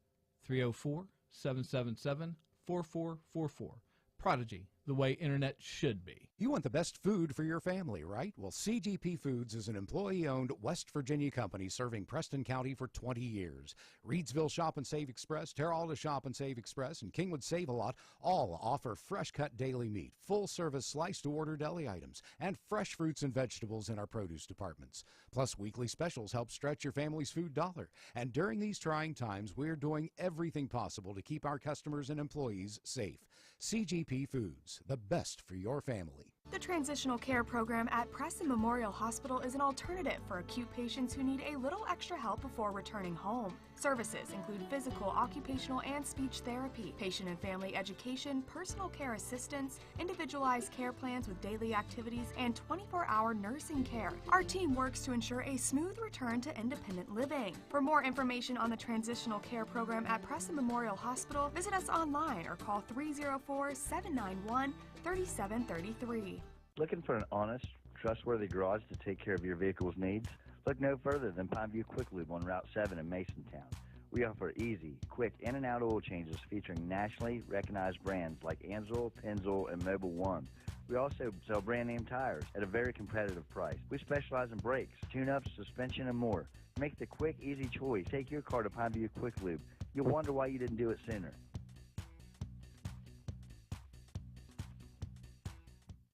304-777-4444. Prodigy, the way internet should be. You want the best food for your family, right? Well, CGP Foods is an employee-owned West Virginia company serving Preston County for 20 years. Reedsville Shop and Save Express, Terri Shop and Save Express, and Kingwood Save a Lot all offer fresh-cut daily meat, full-service slice-to-order deli items, and fresh fruits and vegetables in our produce departments. Plus, weekly specials help stretch your family's food dollar. And during these trying times, we're doing everything possible to keep our customers and employees safe. CGP Foods, the best for your family. The Transitional Care Program at Preston Memorial Hospital is an alternative for acute patients who need a little extra help before returning home. Services include physical, occupational, and speech therapy, patient and family education, personal care assistance, individualized care plans with daily activities, and 24-hour nursing care. Our team works to ensure a smooth return to independent living. For more information on the Transitional Care Program at Preston Memorial Hospital, visit us online or call 304-791-3733. Looking for an honest, trustworthy garage to take care of your vehicle's needs? Look no further than Pineview Quick Lube on Route 7 in Masontown. We offer easy, quick in and out oil changes featuring nationally recognized brands like Anzel, Pennzoil, and Mobil 1. We also sell brand name tires at a very competitive price. We specialize in brakes, tune-ups, suspension, and more. Make the quick, easy choice. Take your car to Pineview Quick Lube. You'll wonder why you didn't do it sooner.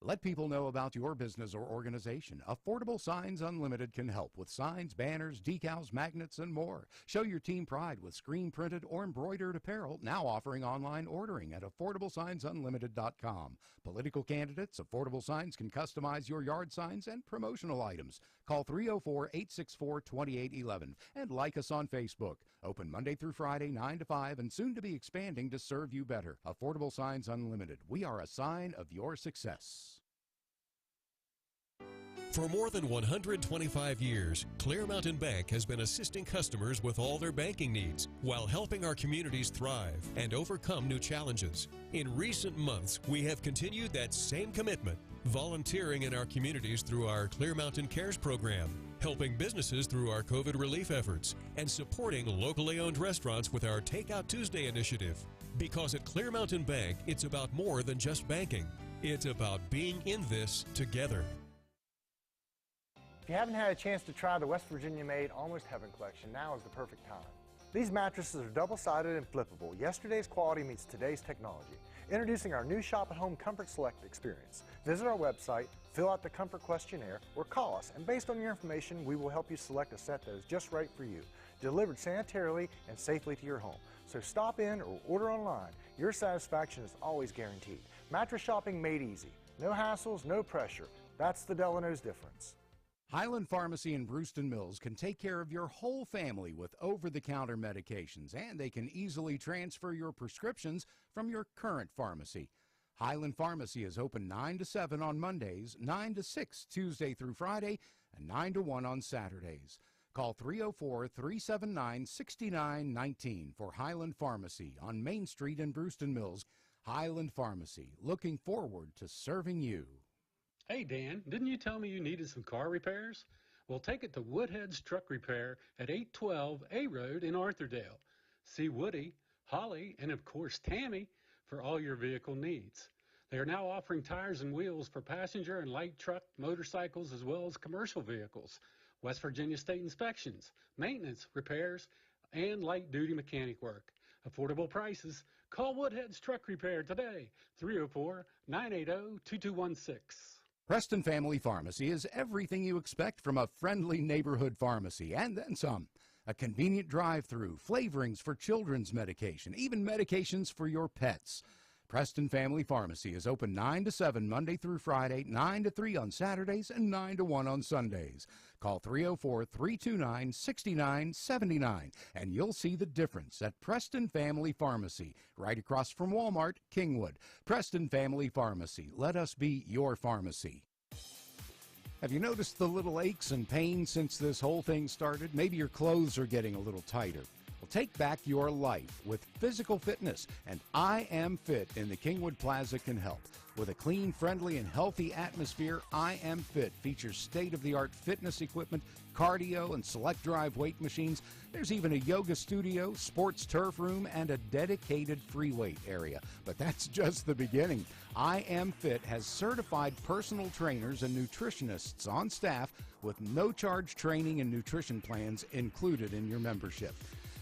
Let people know about your business or organization. Affordable Signs Unlimited can help with signs, banners, decals, magnets, and more. Show your team pride with screen-printed or embroidered apparel, now offering online ordering at AffordableSignsUnlimited.com. Political candidates, Affordable Signs can customize your yard signs and promotional items. Call 304-864-2811 and like us on Facebook. Open Monday through Friday, 9 to 5, and soon to be expanding to serve you better. Affordable Signs Unlimited. We are a sign of your success. For more than 125 years, Clear Mountain Bank has been assisting customers with all their banking needs while helping our communities thrive and overcome new challenges. In recent months, we have continued that same commitment, volunteering in our communities through our Clear Mountain Cares program, helping businesses through our COVID relief efforts, and supporting locally owned restaurants with our Takeout Tuesday initiative. Because at Clear Mountain Bank, it's about more than just banking. It's about being in this together. If you haven't had a chance to try the West Virginia-made Almost Heaven collection, now is the perfect time. These mattresses are double-sided and flippable. Yesterday's quality meets today's technology. Introducing our new Shop at Home Comfort Select experience. Visit our website, fill out the comfort questionnaire, or call us, and based on your information, we will help you select a set that is just right for you, delivered sanitarily and safely to your home. So stop in or order online. Your satisfaction is always guaranteed. Mattress shopping made easy. No hassles, no pressure. That's the Delano's difference. Highland Pharmacy in Brewston Mills can take care of your whole family with over-the-counter medications, and they can easily transfer your prescriptions from your current pharmacy. Highland Pharmacy is open 9 to 7 on Mondays, 9 to 6 Tuesday through Friday, and 9 to 1 on Saturdays. Call 304-379-6919 for Highland Pharmacy on Main Street in Brewston Mills. Highland Pharmacy, looking forward to serving you. Hey Dan, didn't you tell me you needed some car repairs? Well, take it to Woodhead's Truck Repair at 812 A Road in Arthurdale. See Woody, Holly, and of course Tammy for all your vehicle needs. They are now offering tires and wheels for passenger and light truck, motorcycles, as well as commercial vehicles, West Virginia state inspections, maintenance, repairs, and light-duty mechanic work. Affordable prices. Call Woodhead's Truck Repair today, 304-980-2216. Preston Family Pharmacy is everything you expect from a friendly neighborhood pharmacy, and then some. A convenient drive-through, flavorings for children's medication, even medications for your pets. Preston Family Pharmacy is open 9 to 7 Monday through Friday, 9 to 3 on Saturdays, and 9 to 1 on Sundays. Call 304-329-6979, and you'll see the difference at Preston Family Pharmacy, right across from Walmart, Kingwood. Preston Family Pharmacy, let us be your pharmacy. Have you noticed the little aches and pains since this whole thing started? Maybe your clothes are getting a little tighter. Well, take back your life with physical fitness, and I Am Fit in the Kingwood Plaza can help. With a clean, friendly, and healthy atmosphere, I Am Fit features state-of-the-art fitness equipment, cardio, and select drive weight machines. There's even a yoga studio, sports turf room, and a dedicated free weight area. But that's just the beginning. I Am Fit has certified personal trainers and nutritionists on staff with no-charge training and nutrition plans included in your membership.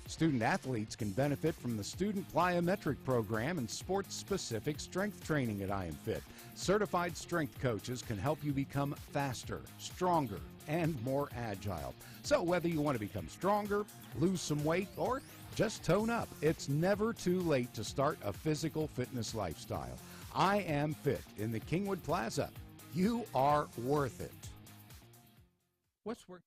Student athletes can benefit from the Student Plyometric Program and sports-specific strength training at I Am Fit. Certified strength coaches can help you become faster, stronger, and more agile. So whether you want to become stronger, lose some weight, or just tone up, it's never too late to start a physical fitness lifestyle. I Am Fit in the Kingwood Plaza. You are worth it. What's work?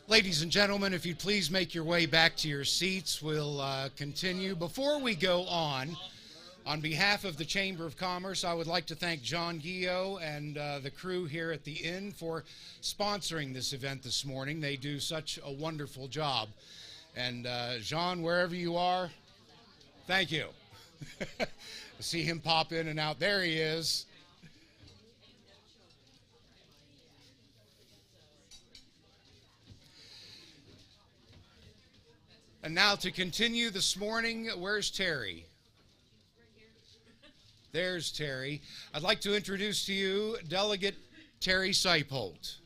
Ladies and gentlemen, if you'd please make your way back to your seats, we'll continue. Before we go on behalf of the Chamber of Commerce, I would like to thank John Guillot and the crew here at the Inn for sponsoring this event this morning. They do such a wonderful job. And Jean, wherever you are, thank you. I see him pop in and out. There he is. And now to continue this morning, where's Terri? There's Terri. I'd like to introduce to you Delegate Terri Sypolt.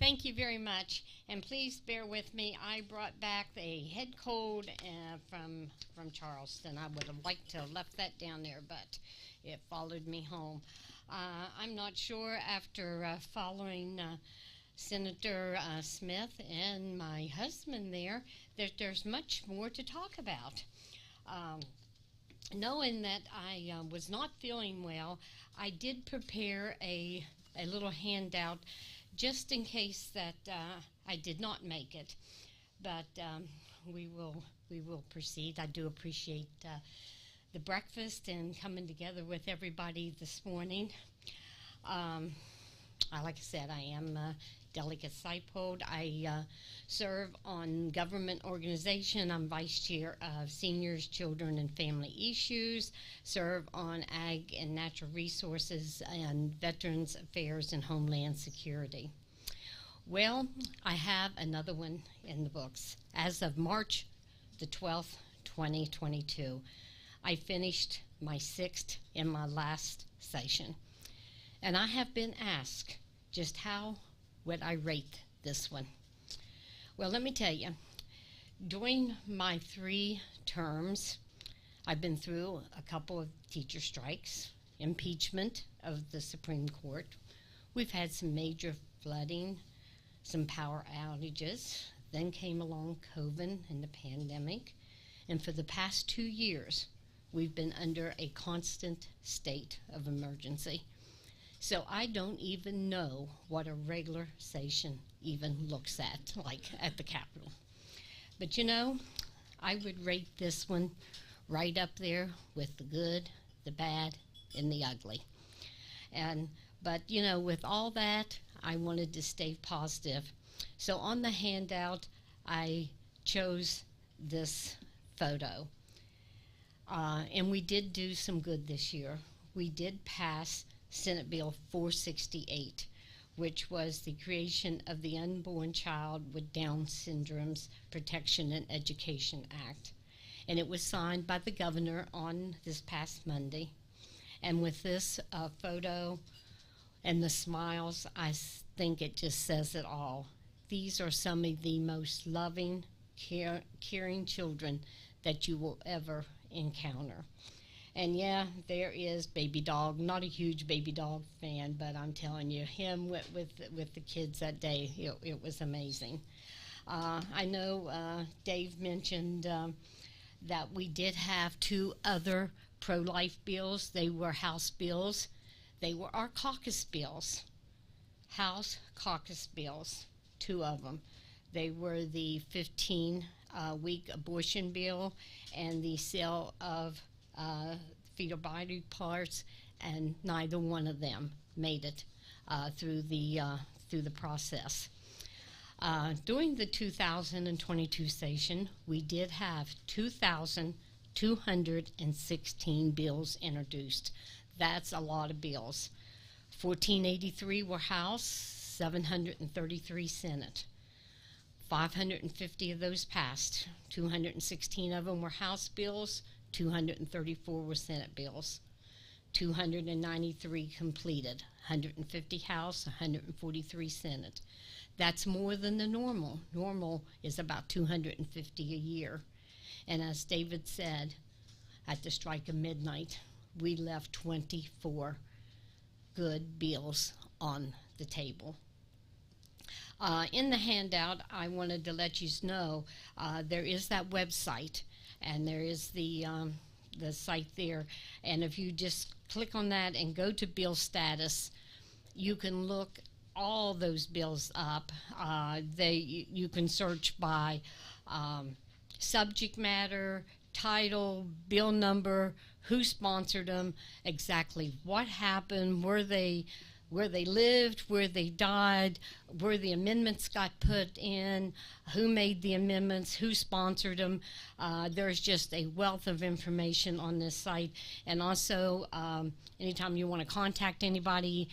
Thank you very much, and please bear with me. I brought back a head cold from Charleston. I would have liked to have left that down there, but it followed me home. I'm not sure after following Senator Smith and my husband there that there's much more to talk about. Knowing that I was not feeling well, I did prepare a little handout just in case that I did not make it. But we will proceed. I do appreciate the breakfast and coming together with everybody this morning. Like I said, I am Delegate Sypolt. I serve on government organization. I'm Vice Chair of Seniors, Children, and Family Issues. Serve on Ag and Natural Resources and Veterans Affairs and Homeland Security. Well, I have another one in the books. As of March the 12th, 2022, I finished my 6th and my last session. And I have been asked just how would I rate this one. Well, let me tell you, during my 3 terms, I've been through a couple of teacher strikes, impeachment of the Supreme Court. We've had some major flooding, some power outages. Then came along COVID and the pandemic. And for the past 2 years, we've been under a constant state of emergency. So I don't even know what a regular session even looks like at the Capitol. But you know, I would rate this one right up there with the good, the bad, and the ugly. But you know, with all that, I wanted to stay positive. So on the handout, I chose this photo. And we did do some good this year. We did pass Senate Bill 468, which was the creation of the Unborn Child with Down Syndrome's Protection and Education Act. And it was signed by the governor on this past Monday. And with this photo and the smiles, I think it just says it all. These are some of the most loving, caring children that you will ever encounter. And yeah, there is Baby Dog. Not a huge Baby Dog fan, but I'm telling you, him with the kids that day, it was amazing. I know Dave mentioned that we did have 2 other pro-life bills. They were House bills. They were our caucus bills. House caucus bills, 2 of them. They were the 15-week abortion bill and the sale of fetal body parts, and neither one of them made it through the process. During the 2022 session, we did have 2,216 bills introduced. That's a lot of bills. 1,483 were House, 733 Senate. 550 of those passed. 216 of them were House bills. 234 were Senate bills. 293 completed. 150 House, 143 Senate. That's more than the normal. Normal is about 250 a year. And as David said, at the strike of midnight, we left 24 good bills on the table. In the handout, I wanted to let you know there is that website, and there is the site there. And if you just click on that and go to bill status, you can look all those bills up. You can search by subject matter, title, bill number, who sponsored them, exactly what happened, where they lived, where they died, where the amendments got put in, who made the amendments, who sponsored them. There's just a wealth of information on this site. And also, anytime you want to contact anybody,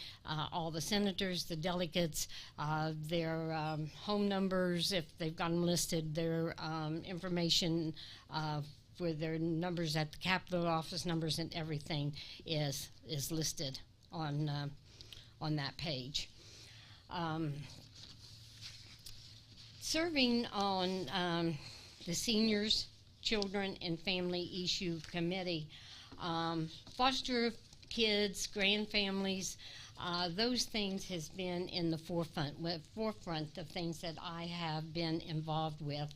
all the senators, the delegates, their home numbers, if they've got them listed, their information for their numbers at the Capitol office numbers and everything is listed on that page. Serving on the Seniors, Children, and Family Issue Committee, foster kids, grand families, those things has been in the forefront of things that I have been involved with.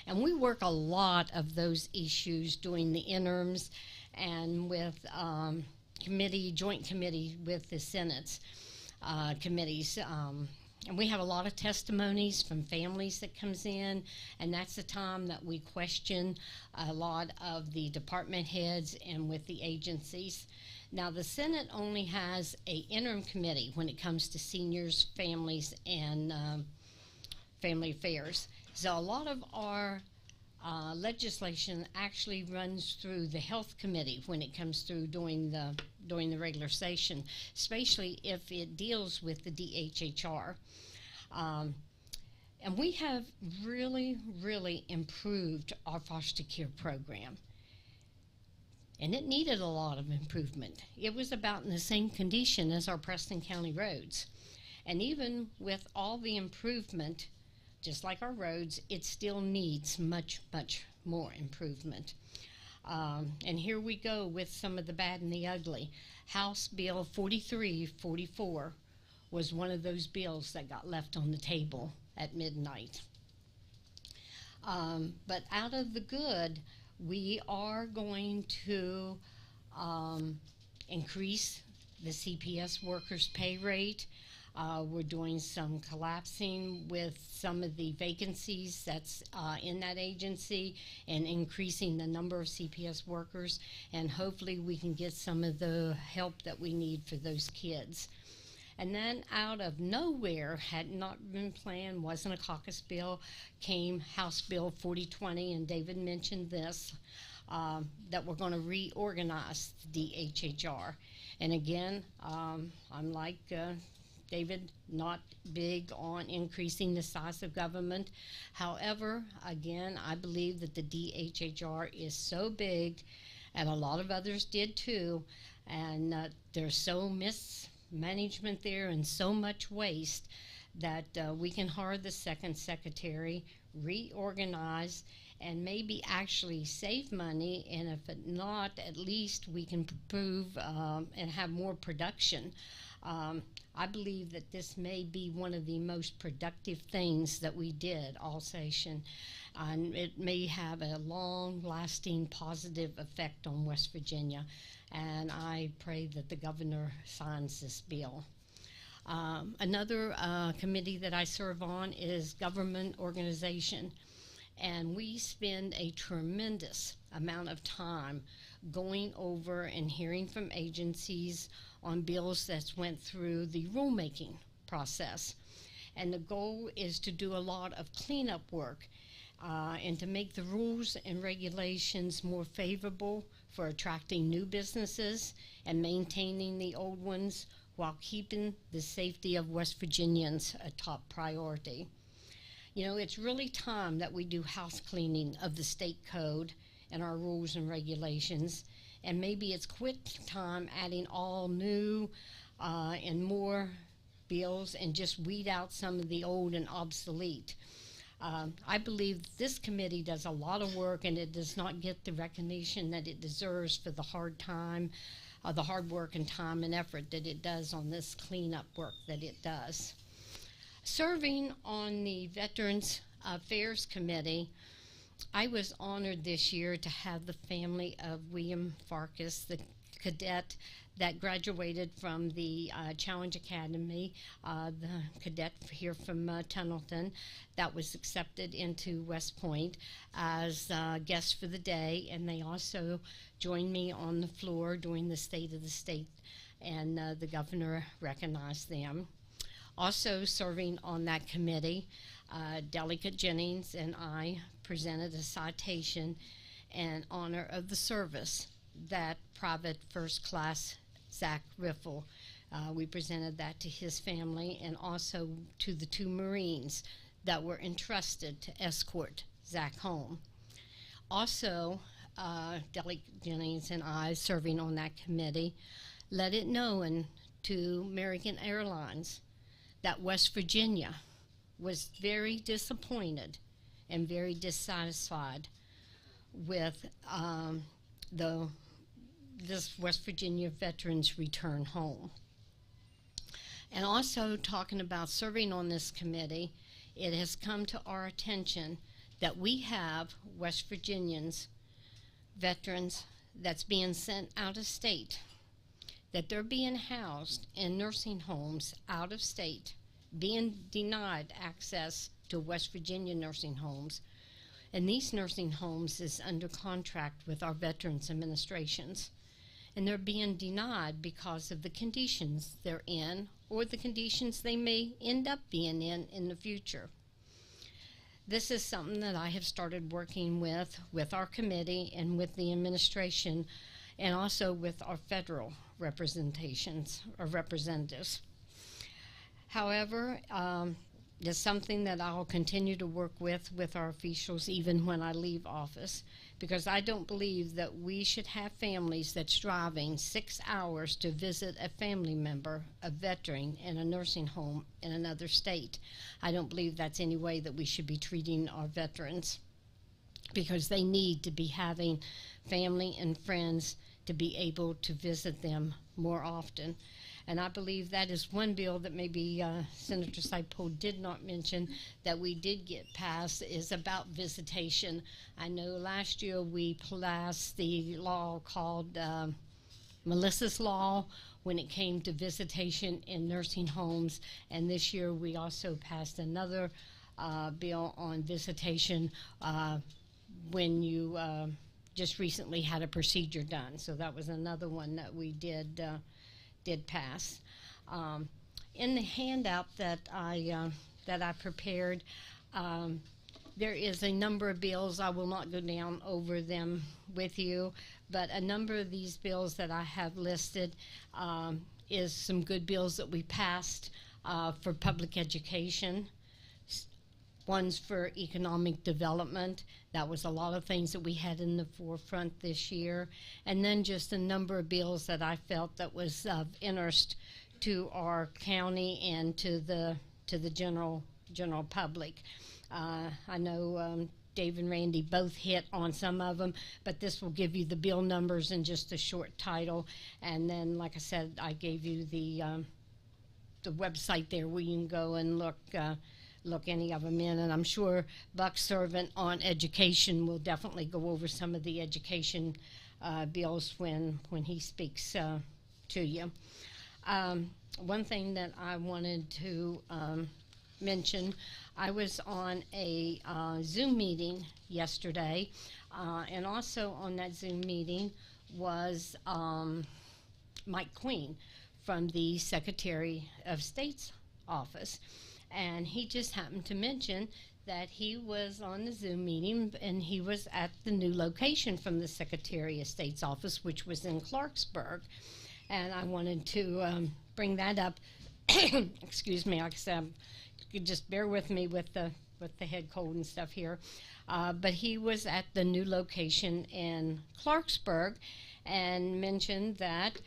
And we work a lot of those issues during the interims and with joint committee with the Senate's committees. And we have a lot of testimonies from families that comes in, and that's the time that we question a lot of the department heads and with the agencies. Now, the Senate only has an interim committee when it comes to seniors, families, and family affairs. So a lot of our legislation actually runs through the health committee when it comes through during the regular session, especially if it deals with the DHHR. And we have really, really improved our foster care program. And it needed a lot of improvement. It was about in the same condition as our Preston County roads. And even with all the improvement, just like our roads, it still needs much, much more improvement. And here we go with some of the bad and the ugly. House Bill 4344 was one of those bills that got left on the table at midnight. But out of the good, we are going to increase the CPS workers' pay rate. We're doing some collapsing with some of the vacancies that's in that agency and increasing the number of CPS workers, and hopefully we can get some of the help that we need for those kids. And then out of nowhere, had not been planned, wasn't a caucus bill, came House Bill 4020, and David mentioned this, that we're going to reorganize the DHHR. And again, I'm like David, not big on increasing the size of government. However, again, I believe that the DHHR is so big, and a lot of others did too, and there's so mismanagement there and so much waste that we can hire the second secretary, reorganize, and maybe actually save money, and if it not, at least we can improve and have more production. I believe that this may be one of the most productive things that we did all session, and it may have a long-lasting positive effect on West Virginia, and I pray that the governor signs this bill. Another committee that I serve on is government organization, and we spend a tremendous amount of time going over and hearing from agencies on bills that went through the rulemaking process. And the goal is to do a lot of cleanup work and to make the rules and regulations more favorable for attracting new businesses and maintaining the old ones while keeping the safety of West Virginians a top priority. You know, it's really time that we do house cleaning of the state code and our rules and regulations, and maybe it's quit time adding all new and more bills and just weed out some of the old and obsolete. I believe this committee does a lot of work, and it does not get the recognition that it deserves for the hard work and time and effort that it does on this cleanup work that it does. Serving on the Veterans Affairs Committee, I was honored this year to have the family of William Farkas, the cadet that graduated from the Challenge Academy, the cadet here from Tunnelton, that was accepted into West Point as guest for the day, and they also joined me on the floor during the State of the State, and the governor recognized them. Also serving on that committee, Delegate Jennings and I presented a citation in honor of the service that Private First Class Zach Riffle. We presented that to his family and also to the 2 Marines that were entrusted to escort Zach home. Also, Delegate Jennings and I, serving on that committee, let it known to American Airlines that West Virginia was very disappointed and very dissatisfied with this West Virginia veterans return home. And also talking about serving on this committee, it has come to our attention that we have West Virginians, veterans, that's being sent out of state, that they're being housed in nursing homes out of state, being denied access to West Virginia nursing homes. And these nursing homes is under contract with our Veterans Administrations. And they're being denied because of the conditions they're in or the conditions they may end up being in the future. This is something that I have started working with our committee and with the administration, and also with our federal representations or representatives. However, it's something that I'll continue to work with our officials even when I leave office, because I don't believe that we should have families that's driving 6 hours to visit a family member, a veteran, in a nursing home in another state. I don't believe that's any way that we should be treating our veterans, because they need to be having family and friends to be able to visit them more often. And I believe that is one bill that maybe Senator Sypolt did not mention that we did get passed, is about visitation. I know last year we passed the law called Melissa's Law when it came to visitation in nursing homes, and this year we also passed another bill on visitation when you just recently had a procedure done. So that was another one that we did pass. In the handout that I prepared, there is a number of bills. I will not go down over them with you, but a number of these bills that I have listed is some good bills that we passed for public education. One's for economic development. That was a lot of things that we had in the forefront this year. And then just a number of bills that I felt that was of interest to our county and to the general public. I know Dave and Randy both hit on some of them, but this will give you the bill numbers and just a short title. And then, like I said, I gave you the website there where you can go and look any of them in, and I'm sure Buck Servant on education will definitely go over some of the education bills when he speaks to you. One thing that I wanted to mention, I was on a Zoom meeting yesterday, and also on that Zoom meeting was Mike Queen from the Secretary of State's office. And he just happened to mention that he was on the Zoom meeting and he was at the new location from the Secretary of State's office, which was in Clarksburg. And I wanted to bring that up. Excuse me, like I said, you could just bear with me with the head cold and stuff here. But he was at the new location in Clarksburg and mentioned that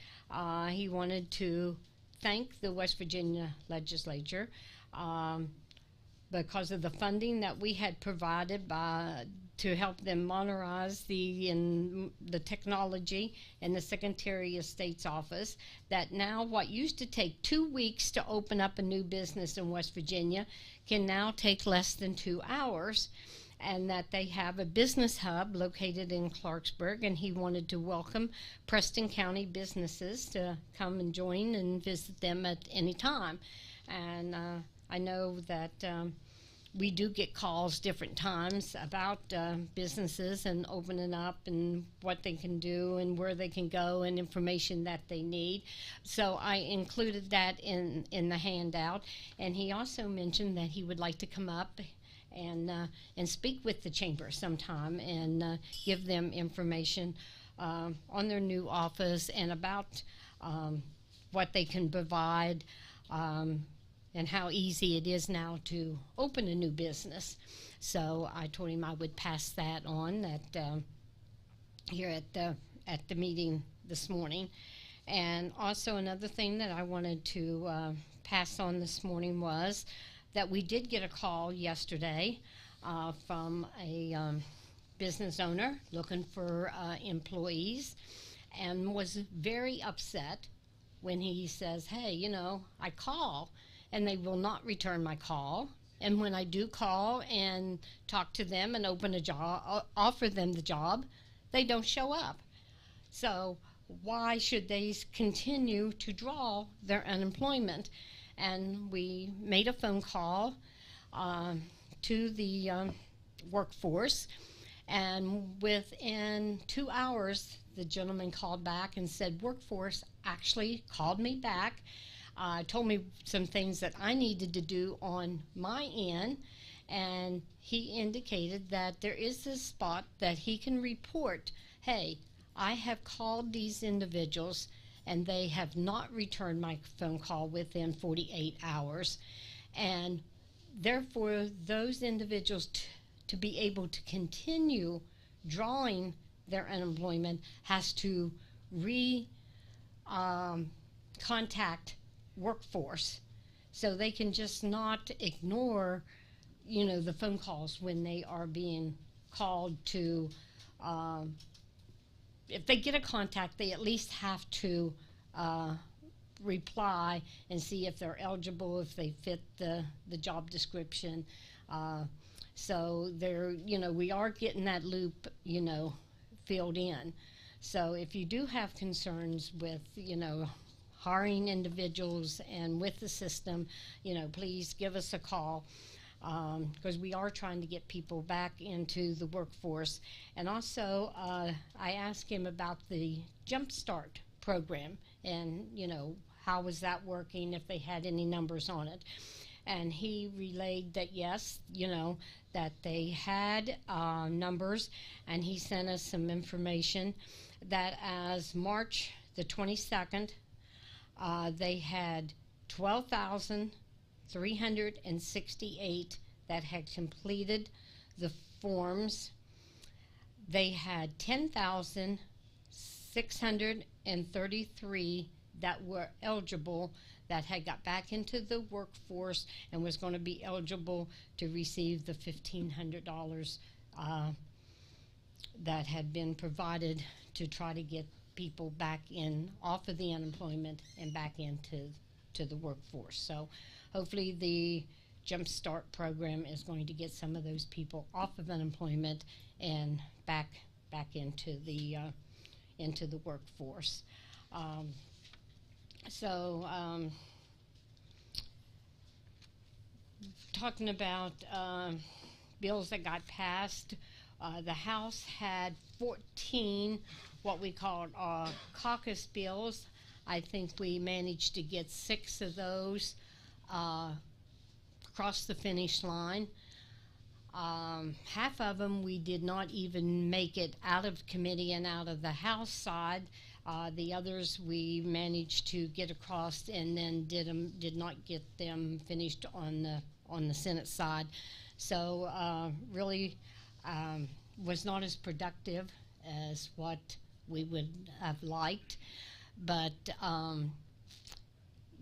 he wanted to thank the West Virginia Legislature because of the funding that we had provided to help them modernize the technology in the Secretary of State's office, that now what used to take 2 weeks to open up a new business in West Virginia can now take less than 2 hours, and that they have a business hub located in Clarksburg, and he wanted to welcome Preston County businesses to come and join and visit them at any time. And I know that we do get calls different times about businesses and opening up and what they can do and where they can go and information that they need. So I included that in the handout. And he also mentioned that he would like to come up and speak with the chamber sometime and give them information on their new office and about what they can provide, and how easy it is now to open a new business. So I told him I would pass that on here at the meeting this morning. And also another thing that I wanted to pass on this morning was that we did get a call yesterday from a business owner looking for employees, and was very upset when he says, hey, you know, I call and they will not return my call. And when I do call and talk to them and open a job, offer them the job, they don't show up. So why should they continue to draw their unemployment? And we made a phone call to the workforce, and within 2 hours, the gentleman called back and said, workforce actually called me back, told me some things that I needed to do on my end, and he indicated that there is this spot that he can report, hey, I have called these individuals and they have not returned my phone call within 48 hours. And therefore, those individuals to be able to continue drawing their unemployment has to contact workforce. So they can just not ignore, you know, the phone calls when they are being called to, if they get a contact, they at least have to reply and see if they're eligible, if they fit the job description. So they're, you know, we are getting that loop, you know, filled in. So if you do have concerns with, you know, hiring individuals and with the system, you know, please give us a call, because we are trying to get people back into the workforce. And also, I asked him about the Jump Start program and, you know, how was that working, if they had any numbers on it. And he relayed that, yes, you know, that they had numbers, and he sent us some information that as March the 22nd, they had 12,368 that had completed the forms. They had 10,633 that were eligible, that had got back into the workforce and was going to be eligible to receive the $1,500 that had been provided to try to get people back in off of the unemployment and back into the workforce. So hopefully the Jump Start program is going to get some of those people off of unemployment and back into the workforce. Talking about bills that got passed, the House had 14 what we call caucus bills. I think we managed to get 6 of those across the finish line. Half of them we did not even make it out of committee and out of the House side. The others we managed to get across and then did not get them finished on the Senate side. So really was not as productive as what we would have liked. But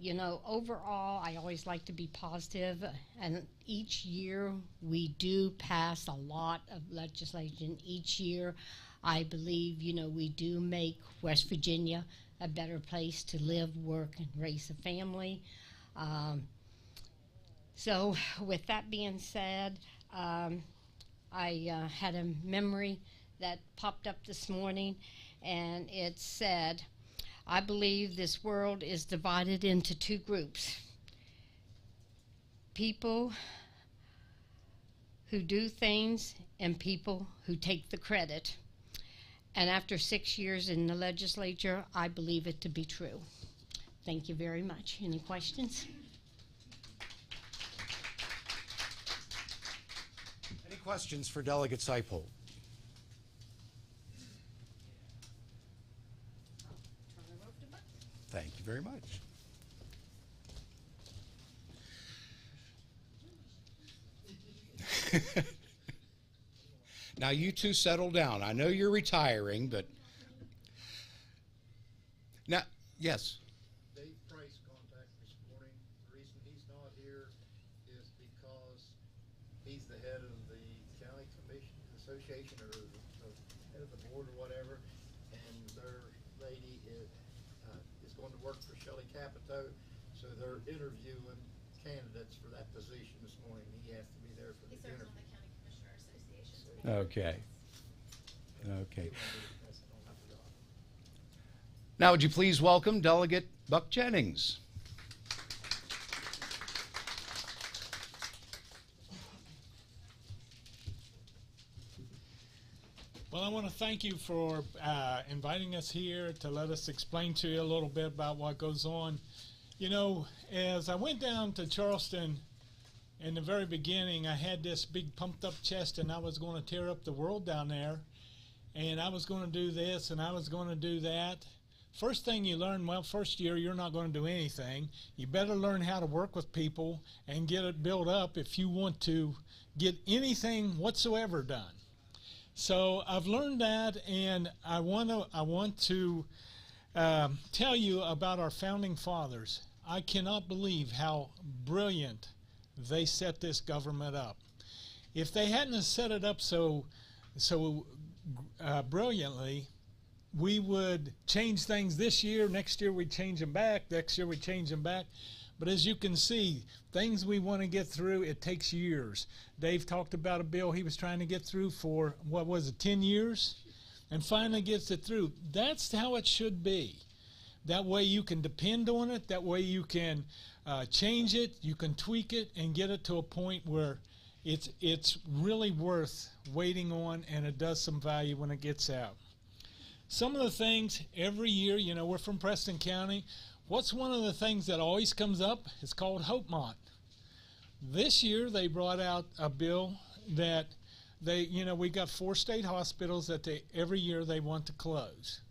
you know, overall, I always like to be positive, and each year we do pass a lot of legislation. Each year, I believe, you know, we do make West Virginia a better place to live, work, and raise a family. So with that being said, I had a memory that popped up this morning, and it said, I believe this world is divided into 2 groups. People who do things and people who take the credit. And after 6 years in the legislature, I believe it to be true. Thank you very much. Any questions? Any questions for Delegate Sypolt? Thank you very much. Now you two settle down. I know you're retiring, but now, yes. Dave Price contacted this morning. The reason he's not here is association or the head of the board or whatever, and their lady is going to work for Shelley Capito, so they're interviewing candidates for that position this morning. He has to be there for the interview. He serves on the County Commissioner Association. Okay. Okay. Now, would you please welcome Delegate Buck Jennings? Well, I want to thank you for inviting us here to let us explain to you a little bit about what goes on. You know, as I went down to Charleston in the very beginning, I had this big pumped up chest and I was going to tear up the world down there. And I was going to do this and I was going to do that. First thing you learn, well, first year you're not going to do anything. You better learn how to work with people and get it built up if you want to get anything whatsoever done. So I've learned that, and I want to tell you about our founding fathers. I cannot believe how brilliant they set this government up. If they hadn't have set it up so brilliantly, we would change things this year, next year we'd change them back, next year we'd change them back. But as you can see, things we want to get through, it takes years. Dave talked about a bill he was trying to get through for, what was it, 10 years? And finally gets it through. That's how it should be. That way you can depend on it, that way you can change it, you can tweak it, and get it to a point where it's really worth waiting on, and it does some value when it gets out. Some of the things every year, you know, we're from Preston County. What's one of the things that always comes up? It's called Hopemont. This year they brought out a bill that we got 4 state hospitals that every year they want to close.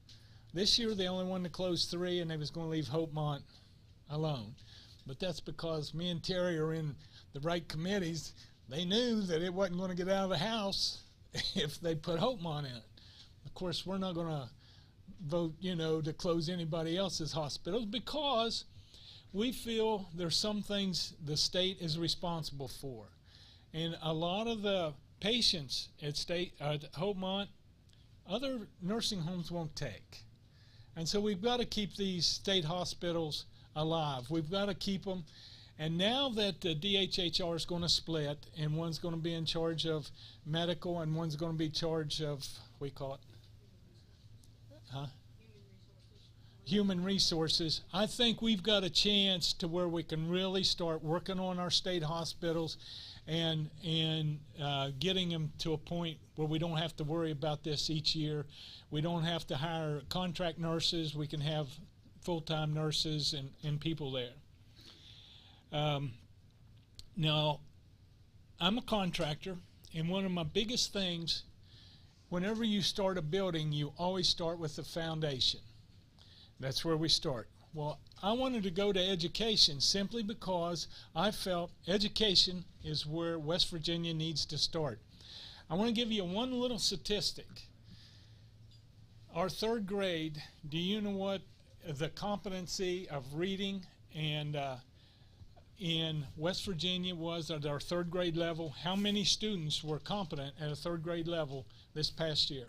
This year they only wanted to close 3, and they was going to leave Hopemont alone. But that's because me and Terri are in the right committees. They knew that it wasn't going to get out of the House if they put Hopemont in it. Of course, we're not going to vote, to close anybody else's hospitals because we feel there's some things the state is responsible for. And a lot of the patients at Hopemont, other nursing homes won't take. And so we've got to keep these state hospitals alive. We've got to keep them. And now that the DHHR is going to split, and one's going to be in charge of medical and one's going to be in charge of, we call it? Human resources. I think we've got a chance to where we can really start working on our state hospitals and getting them to a point where we don't have to worry about this each year. We don't have to hire contract nurses. We can have full-time nurses and people there. Now, I'm a contractor, and one of my biggest things, whenever you start a building, you always start with the foundation. That's where we start. Well, I wanted to go to education simply because I felt education is where West Virginia needs to start. I want to give you one little statistic. Our 3rd grade, do you know what the competency of reading and in West Virginia was at our 3rd grade level? How many students were competent at a 3rd grade level this past year?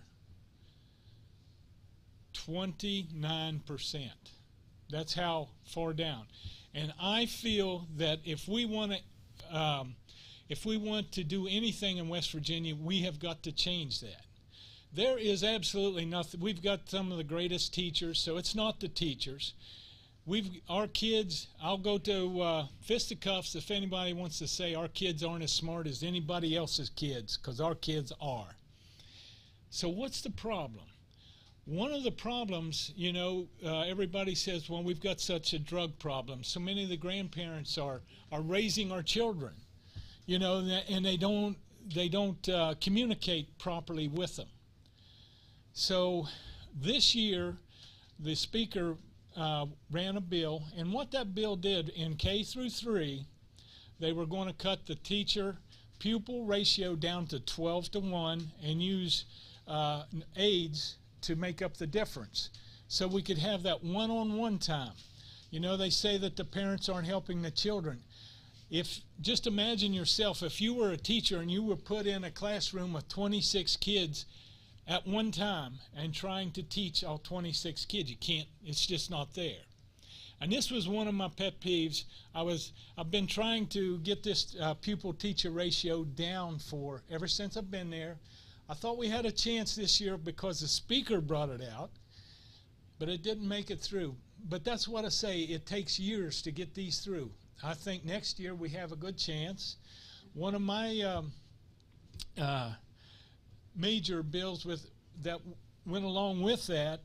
29%. That's how far down. And I feel that if we want to do anything in West Virginia, we have got to change that. There is absolutely nothing. We've got some of the greatest teachers, so it's not the teachers. Our kids, I'll go to fisticuffs if anybody wants to say our kids aren't as smart as anybody else's kids, because our kids are. So what's the problem? One of the problems, everybody says, well, we've got such a drug problem. So many of the grandparents are raising our children, and they don't communicate properly with them. So this year, the speaker ran a bill, and what that bill did in K through 3, they were going to cut the teacher-pupil ratio down to 12-1 and use aides to make up the difference, so we could have that one-on-one time. They say that the parents aren't helping the children. if just imagine yourself, if you were a teacher and you were put in a classroom with 26 kids at one time and trying to teach all 26 kids, you can't, it's just not there. And this was one of my pet peeves. I've been trying to get this pupil-teacher ratio down for ever since I've been there. I thought we had a chance this year because the speaker brought it out, but it didn't make it through. But that's what I say, it takes years to get these through. I think next year we have a good chance. One of my major bills that went along with that,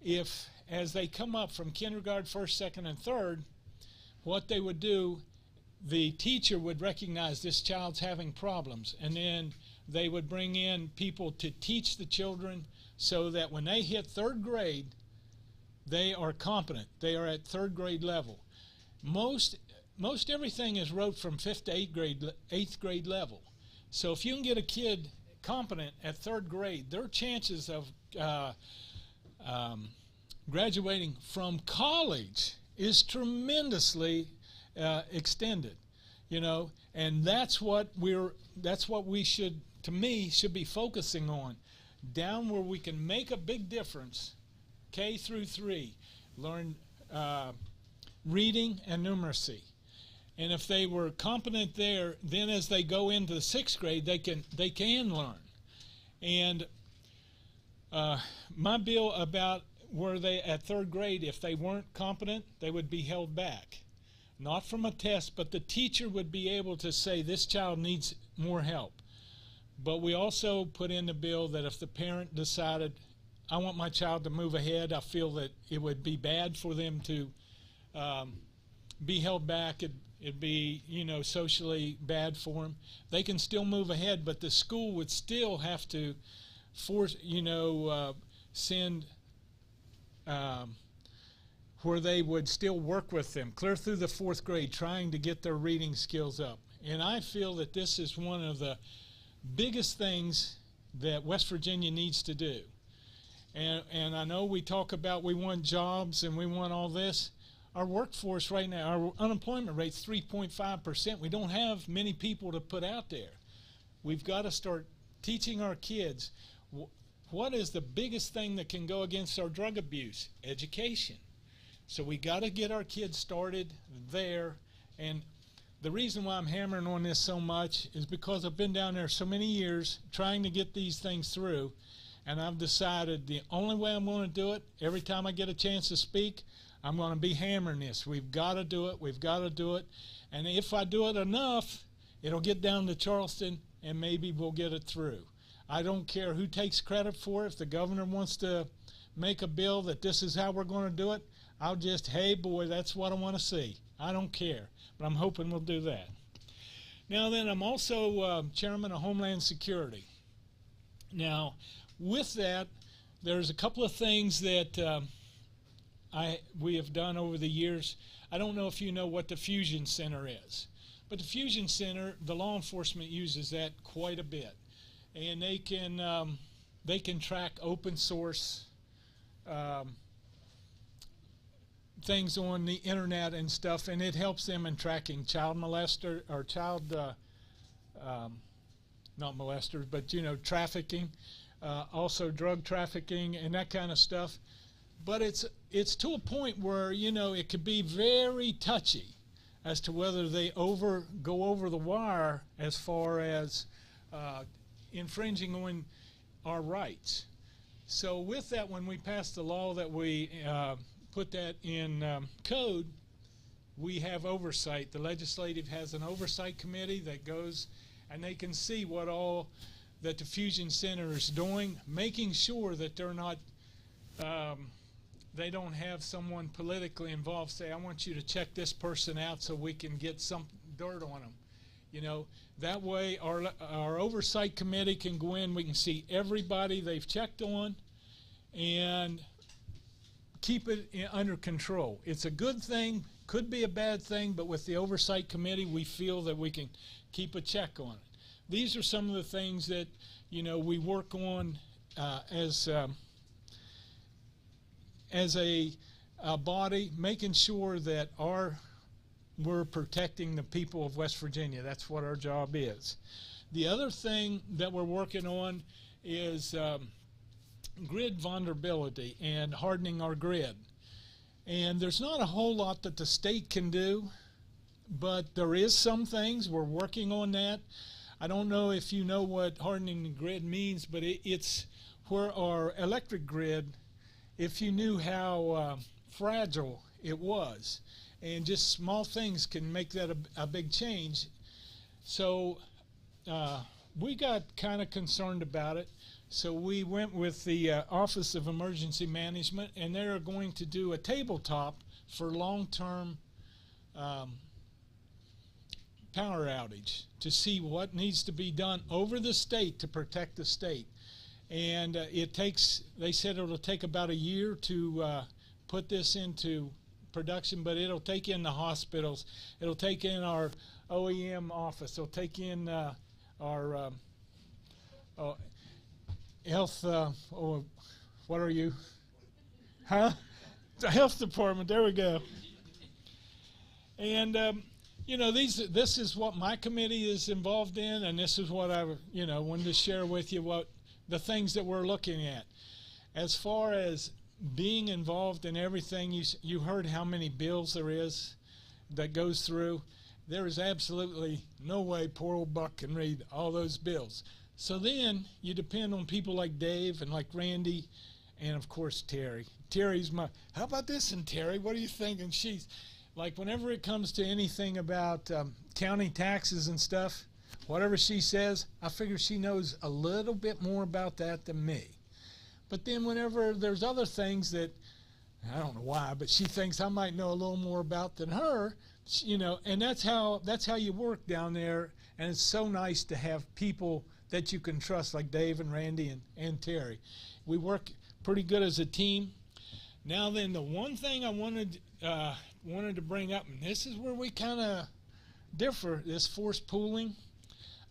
if as they come up from kindergarten, first, second, and third, what they would do, the teacher would recognize this child's having problems, and then they would bring in people to teach the children so that when they hit third grade, they are competent. They are at third grade level. Most everything is wrote from 5th to 8th grade level. So if you can get a kid competent at third grade, their chances of graduating from college is tremendously extended, you know, and that's what we should, to me, should be focusing on, down where we can make a big difference. K through 3, learn reading and numeracy. And if they were competent there, then as they go into the 6th grade, they can learn. And my bill about were they at third grade, if they weren't competent, they would be held back. Not from a test, but the teacher would be able to say this child needs more help. But we also put in the bill that if the parent decided, I want my child to move ahead, I feel that it would be bad for them to be held back. It'd be, you know, socially bad for them. They can still move ahead, but the school would still have to force, you know, send where they would still work with them clear through the 4th grade, trying to get their reading skills up. And I feel that this is one of the biggest things that West Virginia needs to do. And I know we talk about we want jobs and we want all this. Our workforce right now, our unemployment rate's 3.5%. We don't have many people to put out there. We've got to start teaching our kids what is the biggest thing that can go against our drug abuse? Education. So we got to get our kids started there. And the reason why I'm hammering on this so much is because I've been down there so many years trying to get these things through, and I've decided the only way I'm going to do it, every time I get a chance to speak, I'm going to be hammering this. We've got to do it. We've got to do it. And if I do it enough, it'll get down to Charleston, and maybe we'll get it through. I don't care who takes credit for it. If the governor wants to make a bill that this is how we're going to do it, I'll just, hey, boy, that's what I want to see. I don't care, but I'm hoping we'll do that. Now then, I'm also chairman of Homeland Security. Now, with that, there's a couple of things that we have done over the years. I don't know if you know what the Fusion Center is, but the Fusion Center, the law enforcement uses that quite a bit, and they can track open source things on the internet and stuff, and it helps them in tracking child molester or child not molesters, but you know, trafficking, also drug trafficking and that kind of stuff. But it's to a point where, you know, it could be very touchy as to whether they go over the wire as far as infringing on our rights. So with that, when we passed the law that we put that in code, we have oversight. The legislative has an oversight committee that goes and they can see what all that the Fusion Center is doing, making sure that they're not they don't have someone politically involved say, I want you to check this person out so we can get some dirt on them. You know, that way our oversight committee can go in, we can see everybody they've checked on and keep it under control. It's a good thing, could be a bad thing, but with the oversight committee we feel that we can keep a check on it. These are some of the things that, you know, we work on as a body, making sure that our we're protecting the people of West Virginia. That's what our job is. The other thing that we're working on is grid vulnerability and hardening our grid. And there's not a whole lot that the state can do, but there is some things. We're working on that. I don't know if you know what hardening the grid means, but it's where our electric grid, if you knew how fragile it was, and just small things can make that a big change. So we got kind of concerned about it. So we went with the Office of Emergency Management, and they're going to do a tabletop for long-term power outage to see what needs to be done over the state to protect the state. And it takes, they said it'll take about a year to put this into production, but it'll take in the hospitals, it'll take in our OEM office, it'll take in our health, what are you? Huh? The health department, there we go. And you know, this is what my committee is involved in, and this is what I, you know, wanted to share with you what the things that we're looking at. As far as being involved in everything, you heard how many bills there is that goes through. There is absolutely no way poor old Buck can read all those bills. So then you depend on people like Dave and like Randy and of course Terri. Terry's my, how about this, and Terri, what do you think? And she's like, whenever it comes to anything about county taxes and stuff, whatever she says, I figure she knows a little bit more about that than me. But then whenever there's other things that, I don't know why, but she thinks I might know a little more about than her, you know, and that's how you work down there. And it's so nice to have people that you can trust like Dave and Randy and Terri. We work pretty good as a team. Now then, the one thing I wanted to bring up, and this is where we kind of differ, is forced pooling.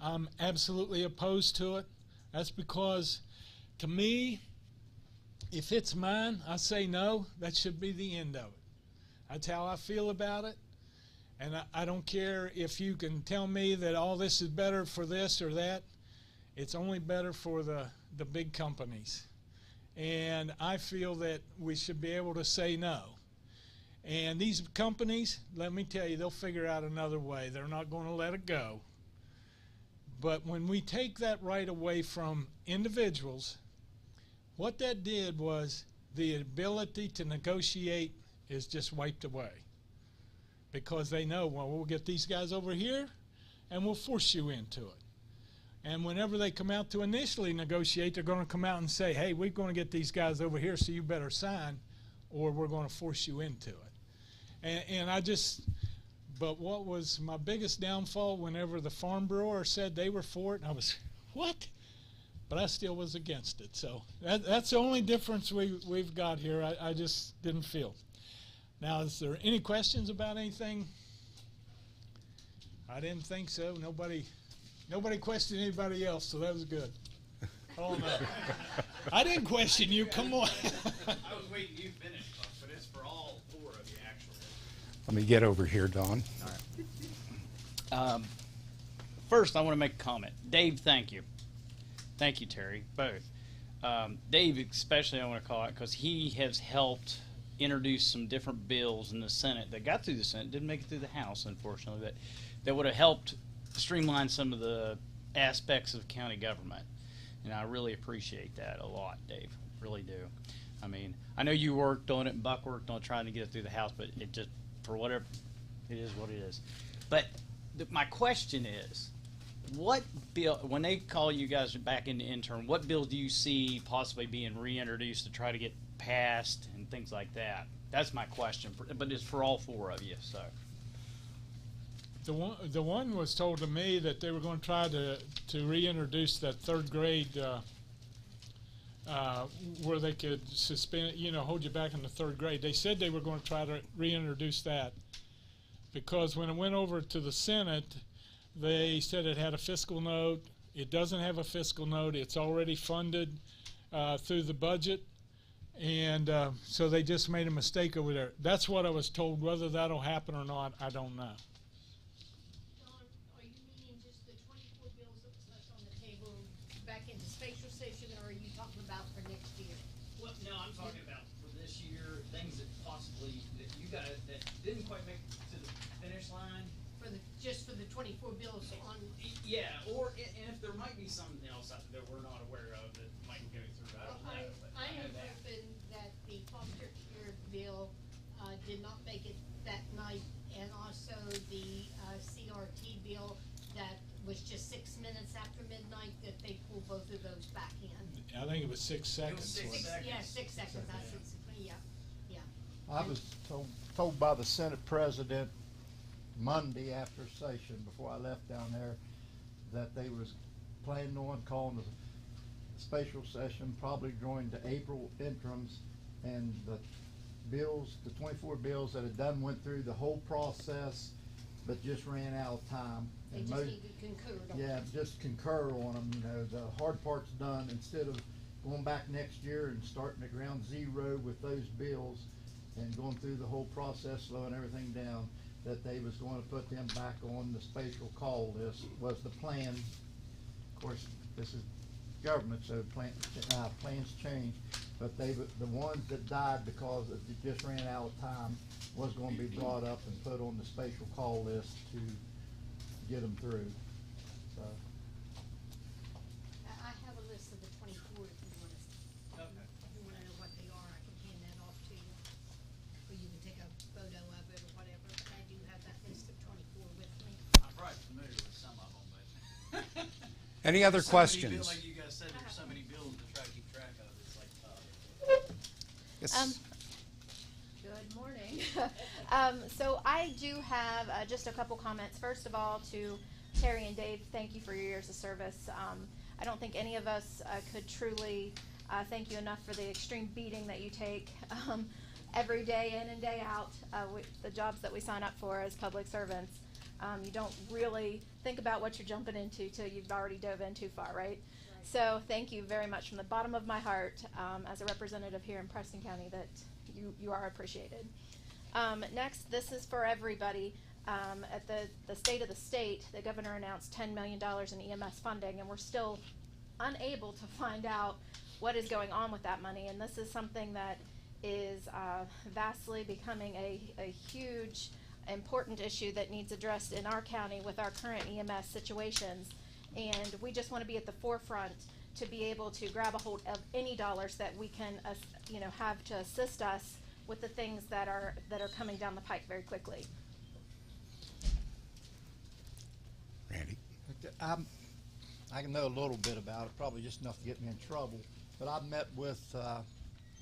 I'm absolutely opposed to it. That's because, to me, if it's mine, I say no. That should be the end of it. That's how I feel about it. And I don't care if you can tell me that all this is better for this or that. It's only better for the big companies. And I feel that we should be able to say no. And these companies, let me tell you, they'll figure out another way. They're not going to let it go. But when we take that right away from individuals, what that did was the ability to negotiate is just wiped away. Because they know, well, we'll get these guys over here and we'll force you into it. And whenever they come out to initially negotiate, they're going to come out and say, hey, we're going to get these guys over here, so you better sign, or we're going to force you into it. And I just, but what was my biggest downfall, whenever the farm brewer said they were for it, I was, what? But I still was against it. So that's the only difference we've got here. I just didn't feel. Now, is there any questions about anything? I didn't think so. Nobody questioned anybody else, so that was good. Oh, no. I didn't question you. Come on. I was waiting you finish, but it's for all four of you, actually. Let me get over here, Don. All right. First, I want to make a comment. Dave, thank you. Thank you, Terri, both. Dave, especially, I want to call out because he has helped introduce some different bills in the Senate that got through the Senate, didn't make it through the House, unfortunately, but that would have helped streamline some of the aspects of county government. And I really appreciate that a lot, Dave. Really do. I mean, I know you worked on it and Buck worked on trying to get it through the House, but it just, for whatever, it is what it is. But my question is, what bill, when they call you guys back into intern, what bills do you see possibly being reintroduced to try to get passed and things like that? That's my question, but it's for all four of you, so. The one was told to me that they were going to try to reintroduce that third grade where they could suspend, you know, hold you back in the third grade. They said they were going to try to reintroduce that because when it went over to the Senate, they said it had a fiscal note. It doesn't have a fiscal note. It's already funded through the budget. And so they just made a mistake over there. That's what I was told. Whether that'll happen or not, I don't know. Don, are you meaning just the 24 bills that was left on the table back in the spatial session, or are you talking about for next year? Well, no, I'm talking about for this year, things that possibly, that you got, that didn't quite make it to the finish line. Just for the 24 bills on. Yeah, or and if there might be something else out there that we're not aware of that might go through, I don't know. But I am know that. hoping that the foster care bill did not make it that night, and also the CRT bill that was just 6 minutes after midnight, that they pull both of those back in. I think it was 6 seconds. Yeah, 6 seconds. Yeah. I was told by the Senate President Monday after session, before I left down there, that they was planning on calling a special session probably during the April interims, and the bills, the 24 bills that had done went through the whole process, but just ran out of time. They And just need to concur. yeah, just concur on them. You know, the hard part's done. Instead of going back next year and starting at ground zero with those bills and going through the whole process, slowing everything down, that they was going to put them back on the spatial call list was the plan. Of course, this is government, so plans change. But the ones that died because it just ran out of time was going to be brought up and put on the spatial call list to get them through. So. I have a list of the 24 if you want to. Okay. If you want to know what they are, I can hand that off to you, or you can take a photo of it or whatever. But I do have that list of 24 with me. I'm probably familiar with some of them, but. Any other So many questions? bills, like you guys said, there's so many bills to try to keep track of. It's like, Yes. Good morning. So I do have just a couple comments. First of all, to Terri and Dave, thank you for your years of service. I don't think any of us could truly thank you enough for the extreme beating that you take every day in and day out with the jobs that we sign up for as public servants. You don't really think about what you're jumping into till you've already dove in too far, right? So thank you very much from the bottom of my heart as a representative here in Preston County, that you are appreciated. Next, this is for everybody. At the state of the state, the governor announced $10 million in EMS funding, and we're still unable to find out what is going on with that money. And this is something that is vastly becoming a huge, important issue that needs addressed in our county with our current EMS situations. And we just want to be at the forefront to be able to grab a hold of any dollars that we can, have to assist us with the things that are coming down the pike very quickly. Randy? I can know a little bit about it, probably just enough to get me in trouble. But I met with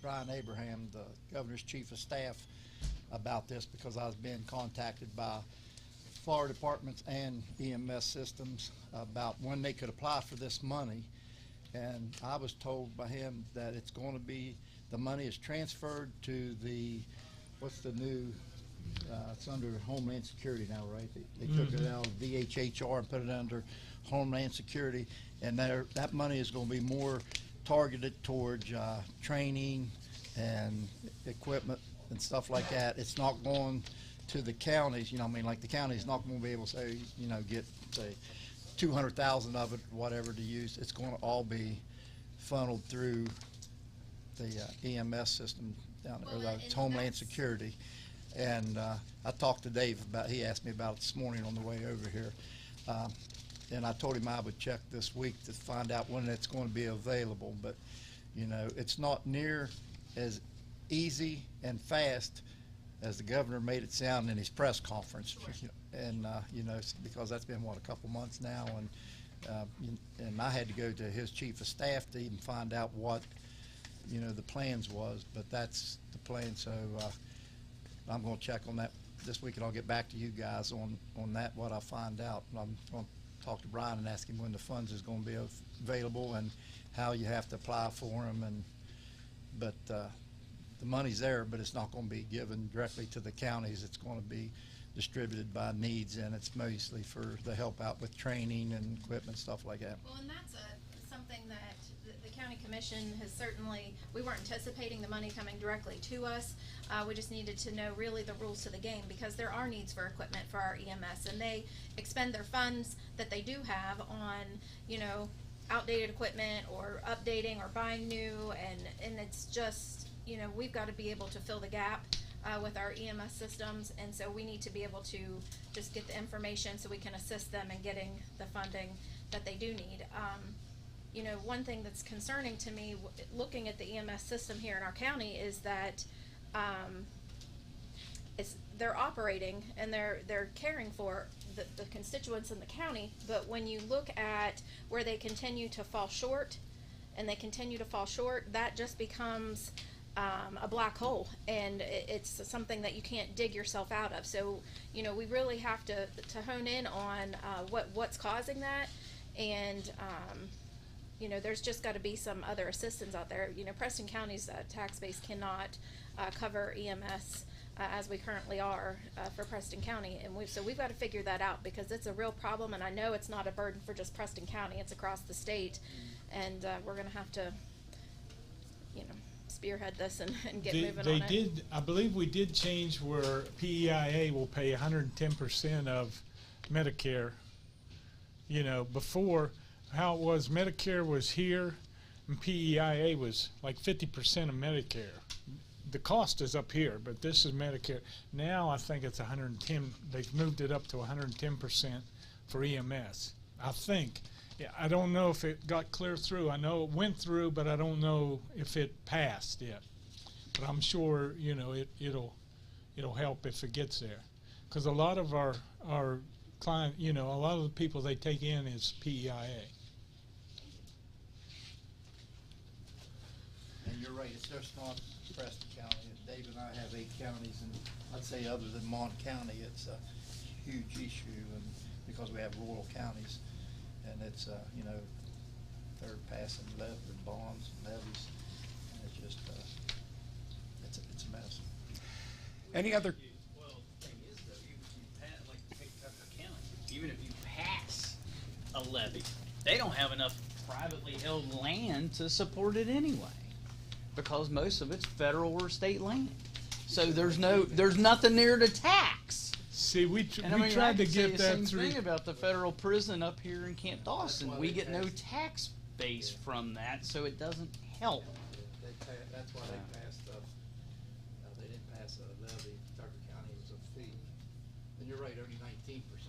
Brian Abraham, the governor's chief of staff, about this because I was being contacted by Florida departments and EMS systems about when they could apply for this money. And I was told by him that it's going to be, the money is transferred to the, what's the new, it's under Homeland Security now, right? They took it out of DHHR and put it under Homeland Security. And that money is going to be more targeted towards training and equipment and stuff like that. It's not going to the counties, like the county's not going to be able to say, get, say, 200,000 of it, whatever to use. It's going to all be funneled through the EMS system down there, the Homeland Security. And I talked to Dave he asked me about it this morning on the way over here. And I told him I would check this week to find out when it's going to be available. But, it's not near as easy and fast as the governor made it sound in his press conference. Sure. And, because that's been, a couple months now. And I had to go to his chief of staff to even find out what, the plans was. But that's the plan. So I'm going to check on that this week, and I'll get back to you guys on that, what I find out. I'm going to talk to Brian and ask him when the funds is going to be available and how you have to apply for them. But the money's there, but it's not going to be given directly to the counties. It's going to be distributed by needs, and it's mostly for the help out with training and equipment, stuff like that. Well, and that's something that the county commission commission has certainly, we weren't anticipating the money coming directly to us. We just needed to know really the rules to the game, because there are needs for equipment for our EMS, and they expend their funds that they do have on, you know, outdated equipment or updating or buying new, and it's just, you know, we've got to be able to fill the gap with our EMS systems, and so we need to be able to just get the information so we can assist them in getting the funding that they do need. You know, one thing that's concerning to me looking at the EMS system here in our county is that they're operating and they're caring for the constituents in the county, but when you look at where they continue to fall short, that just becomes a black hole, and it's something that you can't dig yourself out of. So, you know, we really have to hone in on what's causing that, and you know, there's just got to be some other assistance out there. You know, Preston County's tax base cannot cover EMS as we currently are for Preston County, and so we've got to figure that out, because it's a real problem, and I know it's not a burden for just Preston County, it's across the state, and we're going to have to, you know, spearhead this and get moving on it. I believe we did change where PEIA will pay 110% of Medicare. You know, before, how it was, Medicare was here and PEIA was like 50% of Medicare. The cost is up here, but this is Medicare. Now I think it's 110. They've moved it up to 110% for EMS. I think. Yeah, I don't know if it got clear through. I know it went through, but I don't know if it passed yet. But I'm sure, you know, it'll help if it gets there, because a lot of our client, you know, a lot of the people they take in is PEIA. And you're right, it's just not Preston County. Dave and I have 8 counties, and I'd say other than Mon County, it's a huge issue, and because we have rural counties, and it's you know, they're passing bonds and levies, and it's just it's a mess. Any other? Well, the thing is, though, even if you pass, like take Tucker County, even if you pass a levy, they don't have enough privately held land to support it anyway, because most of it's federal or state land. So there's nothing there to tax. See, we I mean, tried to I get the that same through. thing about the federal prison up here in Camp Dawson. We get no tax base from that, so it doesn't help. That's why they passed they didn't pass a levy. Tucker County was a fee. And you're right, only 19%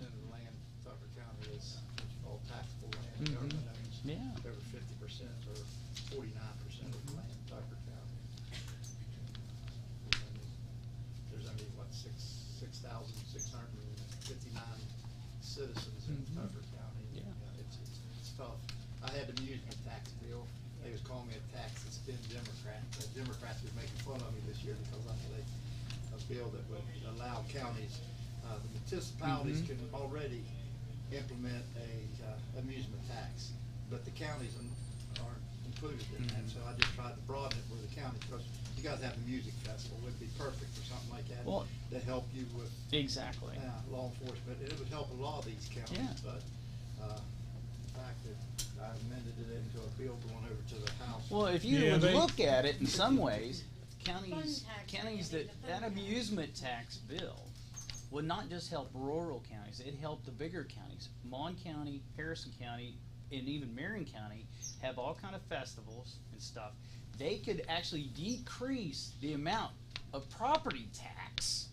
of the land in Tucker County is all taxable land. Government owns over 50% or 49% of the land in Tucker County. There's only, what, 6,659 citizens in Tucker County. Yeah, it's tough. I had the amusement tax bill. They was calling me a tax and spin Democrat. The Democrats were making fun of me this year because I had a bill that would allow counties, the municipalities can already implement a amusement tax, but the counties aren't included in that. So I just tried to broaden it for the county, because you guys have a music festival. It would be perfect for something like that to help you with law enforcement. It would help a lot of these counties, but the fact that I amended it into a bill going over to the House. Well, if you would look at it in some ways, counties that amusement tax bill would not just help rural counties, it helped the bigger counties. Mon County, Harrison County, and even Marion County have all kind of festivals and stuff. They could actually decrease the amount of property tax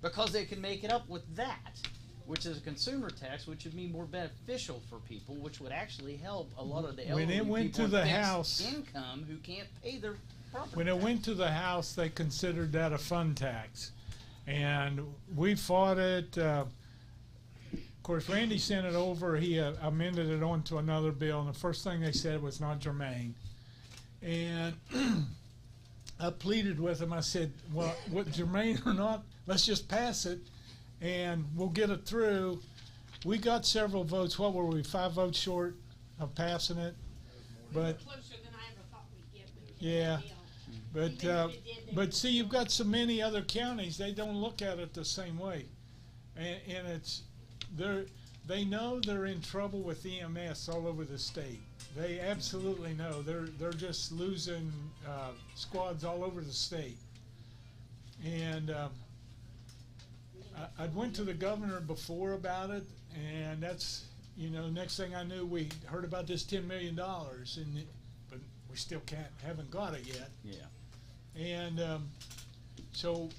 because they can make it up with that, which is a consumer tax, which would be more beneficial for people, which would actually help a lot of the elderly people with fixed income who can't pay their property When it went to the House, they considered that a fund tax, and we fought it. Of course, Randy sent it over. He amended it onto another bill, and the first thing they said was not germane. And I pleaded with him. I said, well, what, germane or not, let's just pass it, and we'll get it through. We got several votes. What were we, 5 votes short of passing it? But closer than I ever thought we'd get. yeah, but see, you've got so many other counties, they don't look at it the same way, and it's they know they're in trouble with EMS all over the state. They absolutely know. They're just losing squads all over the state. And I went to the governor before about it, and that's, you know, next thing I knew, we heard about this $10 million, but we still haven't got it yet. Yeah. And so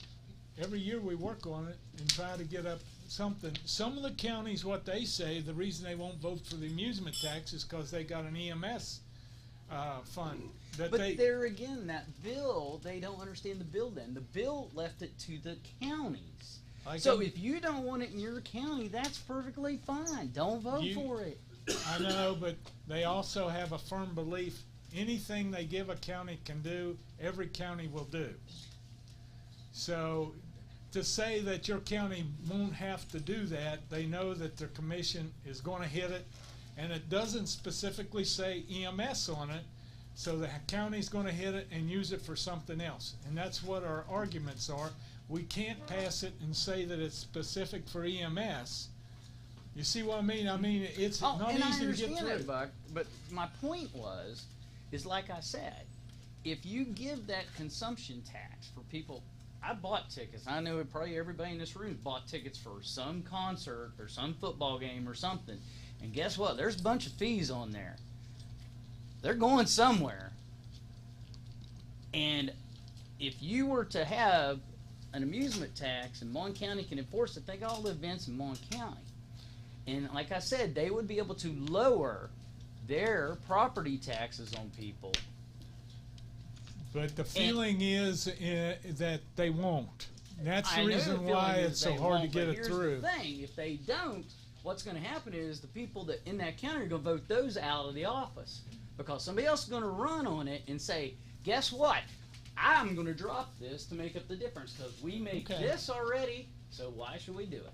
every year we work on it and try to get up something. Some of the counties, what they say, the reason they won't vote for the amusement tax is because they got an EMS fund. But there again, that bill, they don't understand the bill then. The bill left it to the counties. So if you don't want it in your county, that's perfectly fine. Don't vote for it. I know, but they also have a firm belief anything they give a county can do, every county will do. So to say that your county won't have to do that, they know that their commission is going to hit it, and it doesn't specifically say EMS on it, so the county's going to hit it and use it for something else. And that's what our arguments are. We can't pass it and say that it's specific for EMS. You see what I mean? I mean, it's not easy to get through. It, Buck, but my point is like I said, if you give that consumption tax for people, I bought tickets. I know probably everybody in this room bought tickets for some concert or some football game or something. And guess what? There's a bunch of fees on there. They're going somewhere. And if you were to have an amusement tax and Mon County can enforce it, they got all the events in Mon County. And like I said, they would be able to lower their property taxes on people. But the feeling is that they won't. That's the reason why it's so hard to get it through. Here's the thing, if they don't, what's going to happen is the people that in that county are going to vote those out of the office. Because somebody else is going to run on it and say, guess what? I'm going to drop this to make up the difference because we make this already, so why should we do it?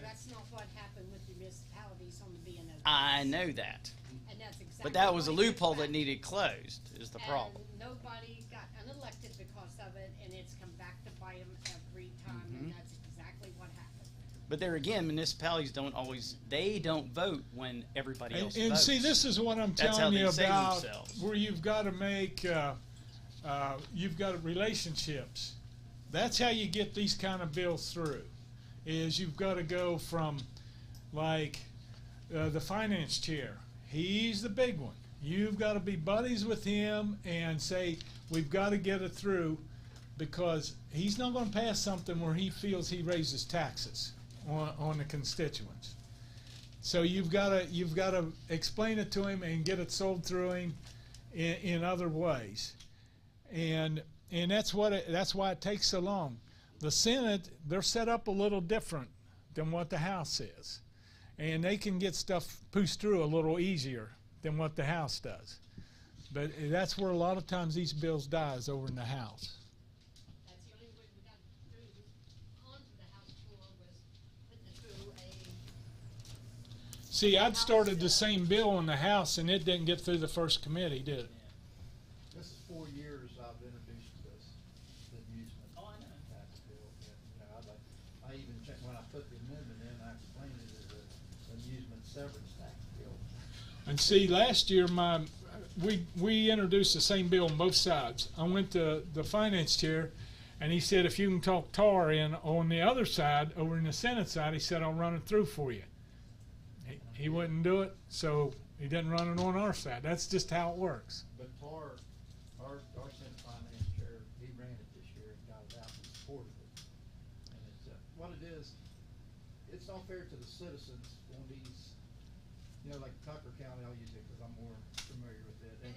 That's not what happened with the municipalities on the B&O. I know that. And that's exactly but that was a loophole that needed closed, is the problem. And nobody got unelected because of it, and it's come back to bite them every time, and that's exactly what happened. But there again, municipalities don't always, they don't vote when everybody else votes. And see, this is what I'm telling you about, where you've got to make, you've got relationships. That's how you get these kind of bills through, is you've got to go from, like, the finance chair. He's the big one. You've got to be buddies with him and say, we've got to get it through, because he's not going to pass something where he feels he raises taxes on the constituents. So you've got to explain it to him and get it sold through him in other ways. And that's why it takes so long. The Senate, they're set up a little different than what the House is. And they can get stuff pushed through a little easier than what the House does. But that's where a lot of times these bills die, is over in the House. That's the only way we got through onto the House floor was putting it through a... See, I'd started the same bill in the House, and it didn't get through the first committee, did it? This is 4 years I've introduced this, the amusement tax bill. And, I even checked when I put the amendment in, I explained it as an amusement severance tax bill. And see, last year we introduced the same bill on both sides. I went to the finance chair, and he said, if you can talk TAR in on the other side, over in the Senate side, he said, I'll run it through for you. He wouldn't do it, so he didn't run it on our side. That's just how it works. But TAR, our Senate finance chair, he ran it this year and got it out and supported it. And it's what it is, it's not fair to the citizens on these, like Tucker County, I'll use it because I'm more familiar with it. And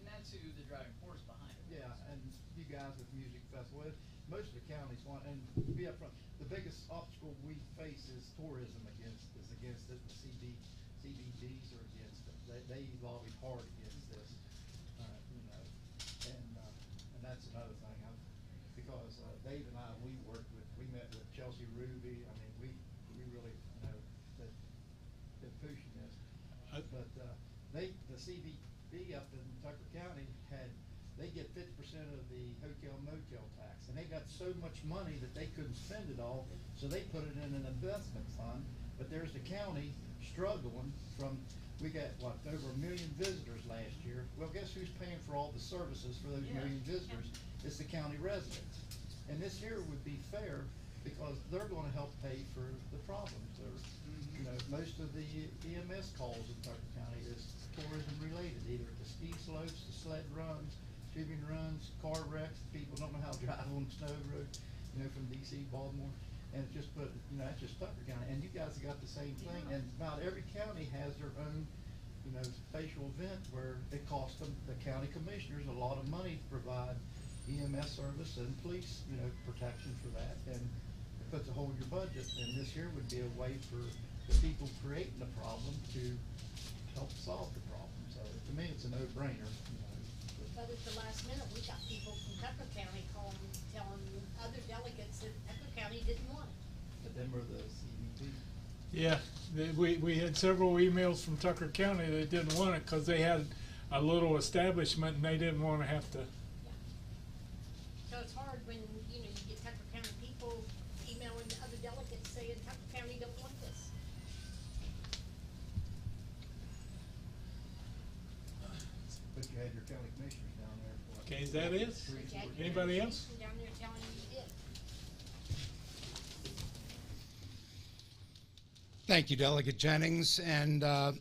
that's who the driving force behind it. Yeah, and you guys at the music festival, most of the counties want, and to be upfront, the biggest obstacle we face is tourism against it. The CBDs are against it. They lobby hard against this, and that's another thing. Because Dave and I, we met with Chelsea Ruby. I mean, we really know that they're pushing this. But the CBD up in Tucker County they get 50% of the hotel motel tax, and they got so much money that they couldn't spend it all, so they put it in an investment fund. But there's the county struggling from, we got, what, over 1 million visitors last year. Well, guess who's paying for all the services for those million visitors? It's the county residents. And this here would be fair because they're gonna help pay for the problems. You know, most of the EMS calls in Tucker County is tourism related, either the ski slopes, the sled runs, tubing runs, car wrecks. People don't know how to drive on the snow road, you know, from DC, Baltimore. And it's just put, you know, that's just Tucker County. And you guys have got the same thing. And about every county has their own, you know, spatial event where it costs them, the county commissioners, a lot of money to provide EMS service and police, you know, protection for that. And it puts a hole in your budget. And this here would be a way for the people creating the problem to help solve the problem. So to me, it's a no-brainer. You know. But at the last minute, we got people from Tucker County calling, telling other delegates that Tucker County didn't want it. But then we're the CBP. Yeah, we had several emails from Tucker County that didn't want it because they had a little establishment and they didn't want to have to. So it's hard when, you know, you get Tucker County people emailing the other delegates saying Tucker County don't want this. But you had your county commissioners down there. For Okay, is that it? Anybody else? Down there telling you it. Thank you, Delegate Jennings, and I'd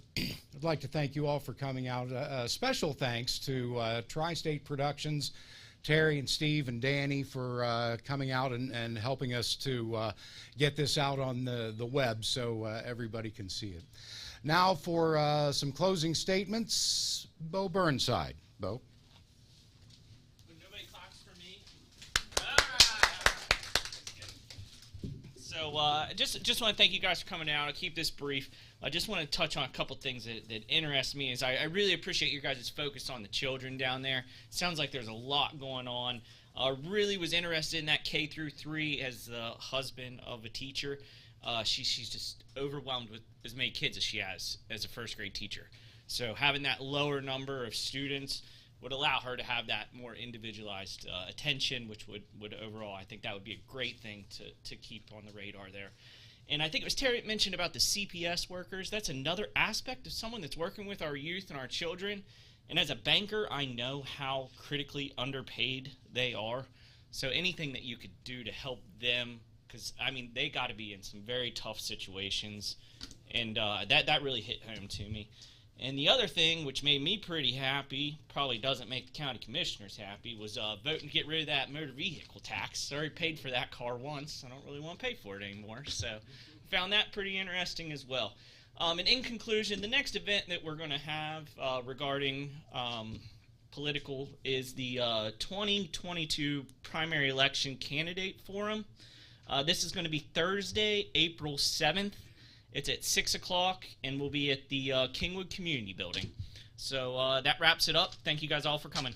like to thank you all for coming out. Special thanks to Tri-State Productions, Terry and Steve and Danny for coming out and helping us to get this out on the web so everybody can see it. Now for some closing statements, Bo Burnside. Bo. So just want to thank you guys for coming out. I'll keep this brief. I just want to touch on a couple things that interest me. Is I really appreciate your guys' focus on the children down there. Sounds like there's a lot going on. Really was interested in that K through 3 as the husband of a teacher. She's just overwhelmed with as many kids as she has as a first grade teacher. So having that lower number of students would allow her to have that more individualized attention, which would overall, I think that would be a great thing to keep on the radar there. And I think it was Terry that mentioned about the CPS workers. That's another aspect of someone that's working with our youth and our children. And as a banker, I know how critically underpaid they are. So anything that you could do to help them, because, I mean, they got to be in some very tough situations. And that really hit home to me. And the other thing, which made me pretty happy, probably doesn't make the county commissioners happy, was voting to get rid of that motor vehicle tax. I already paid for that car once. I don't really want to pay for it anymore. So found that pretty interesting as well. And in conclusion, the next event that we're going to have regarding political is the 2022 primary election candidate forum. This is going to be Thursday, April 7th. It's at 6 o'clock, and we'll be at the Kingwood Community Building. So that wraps it up. Thank you guys all for coming.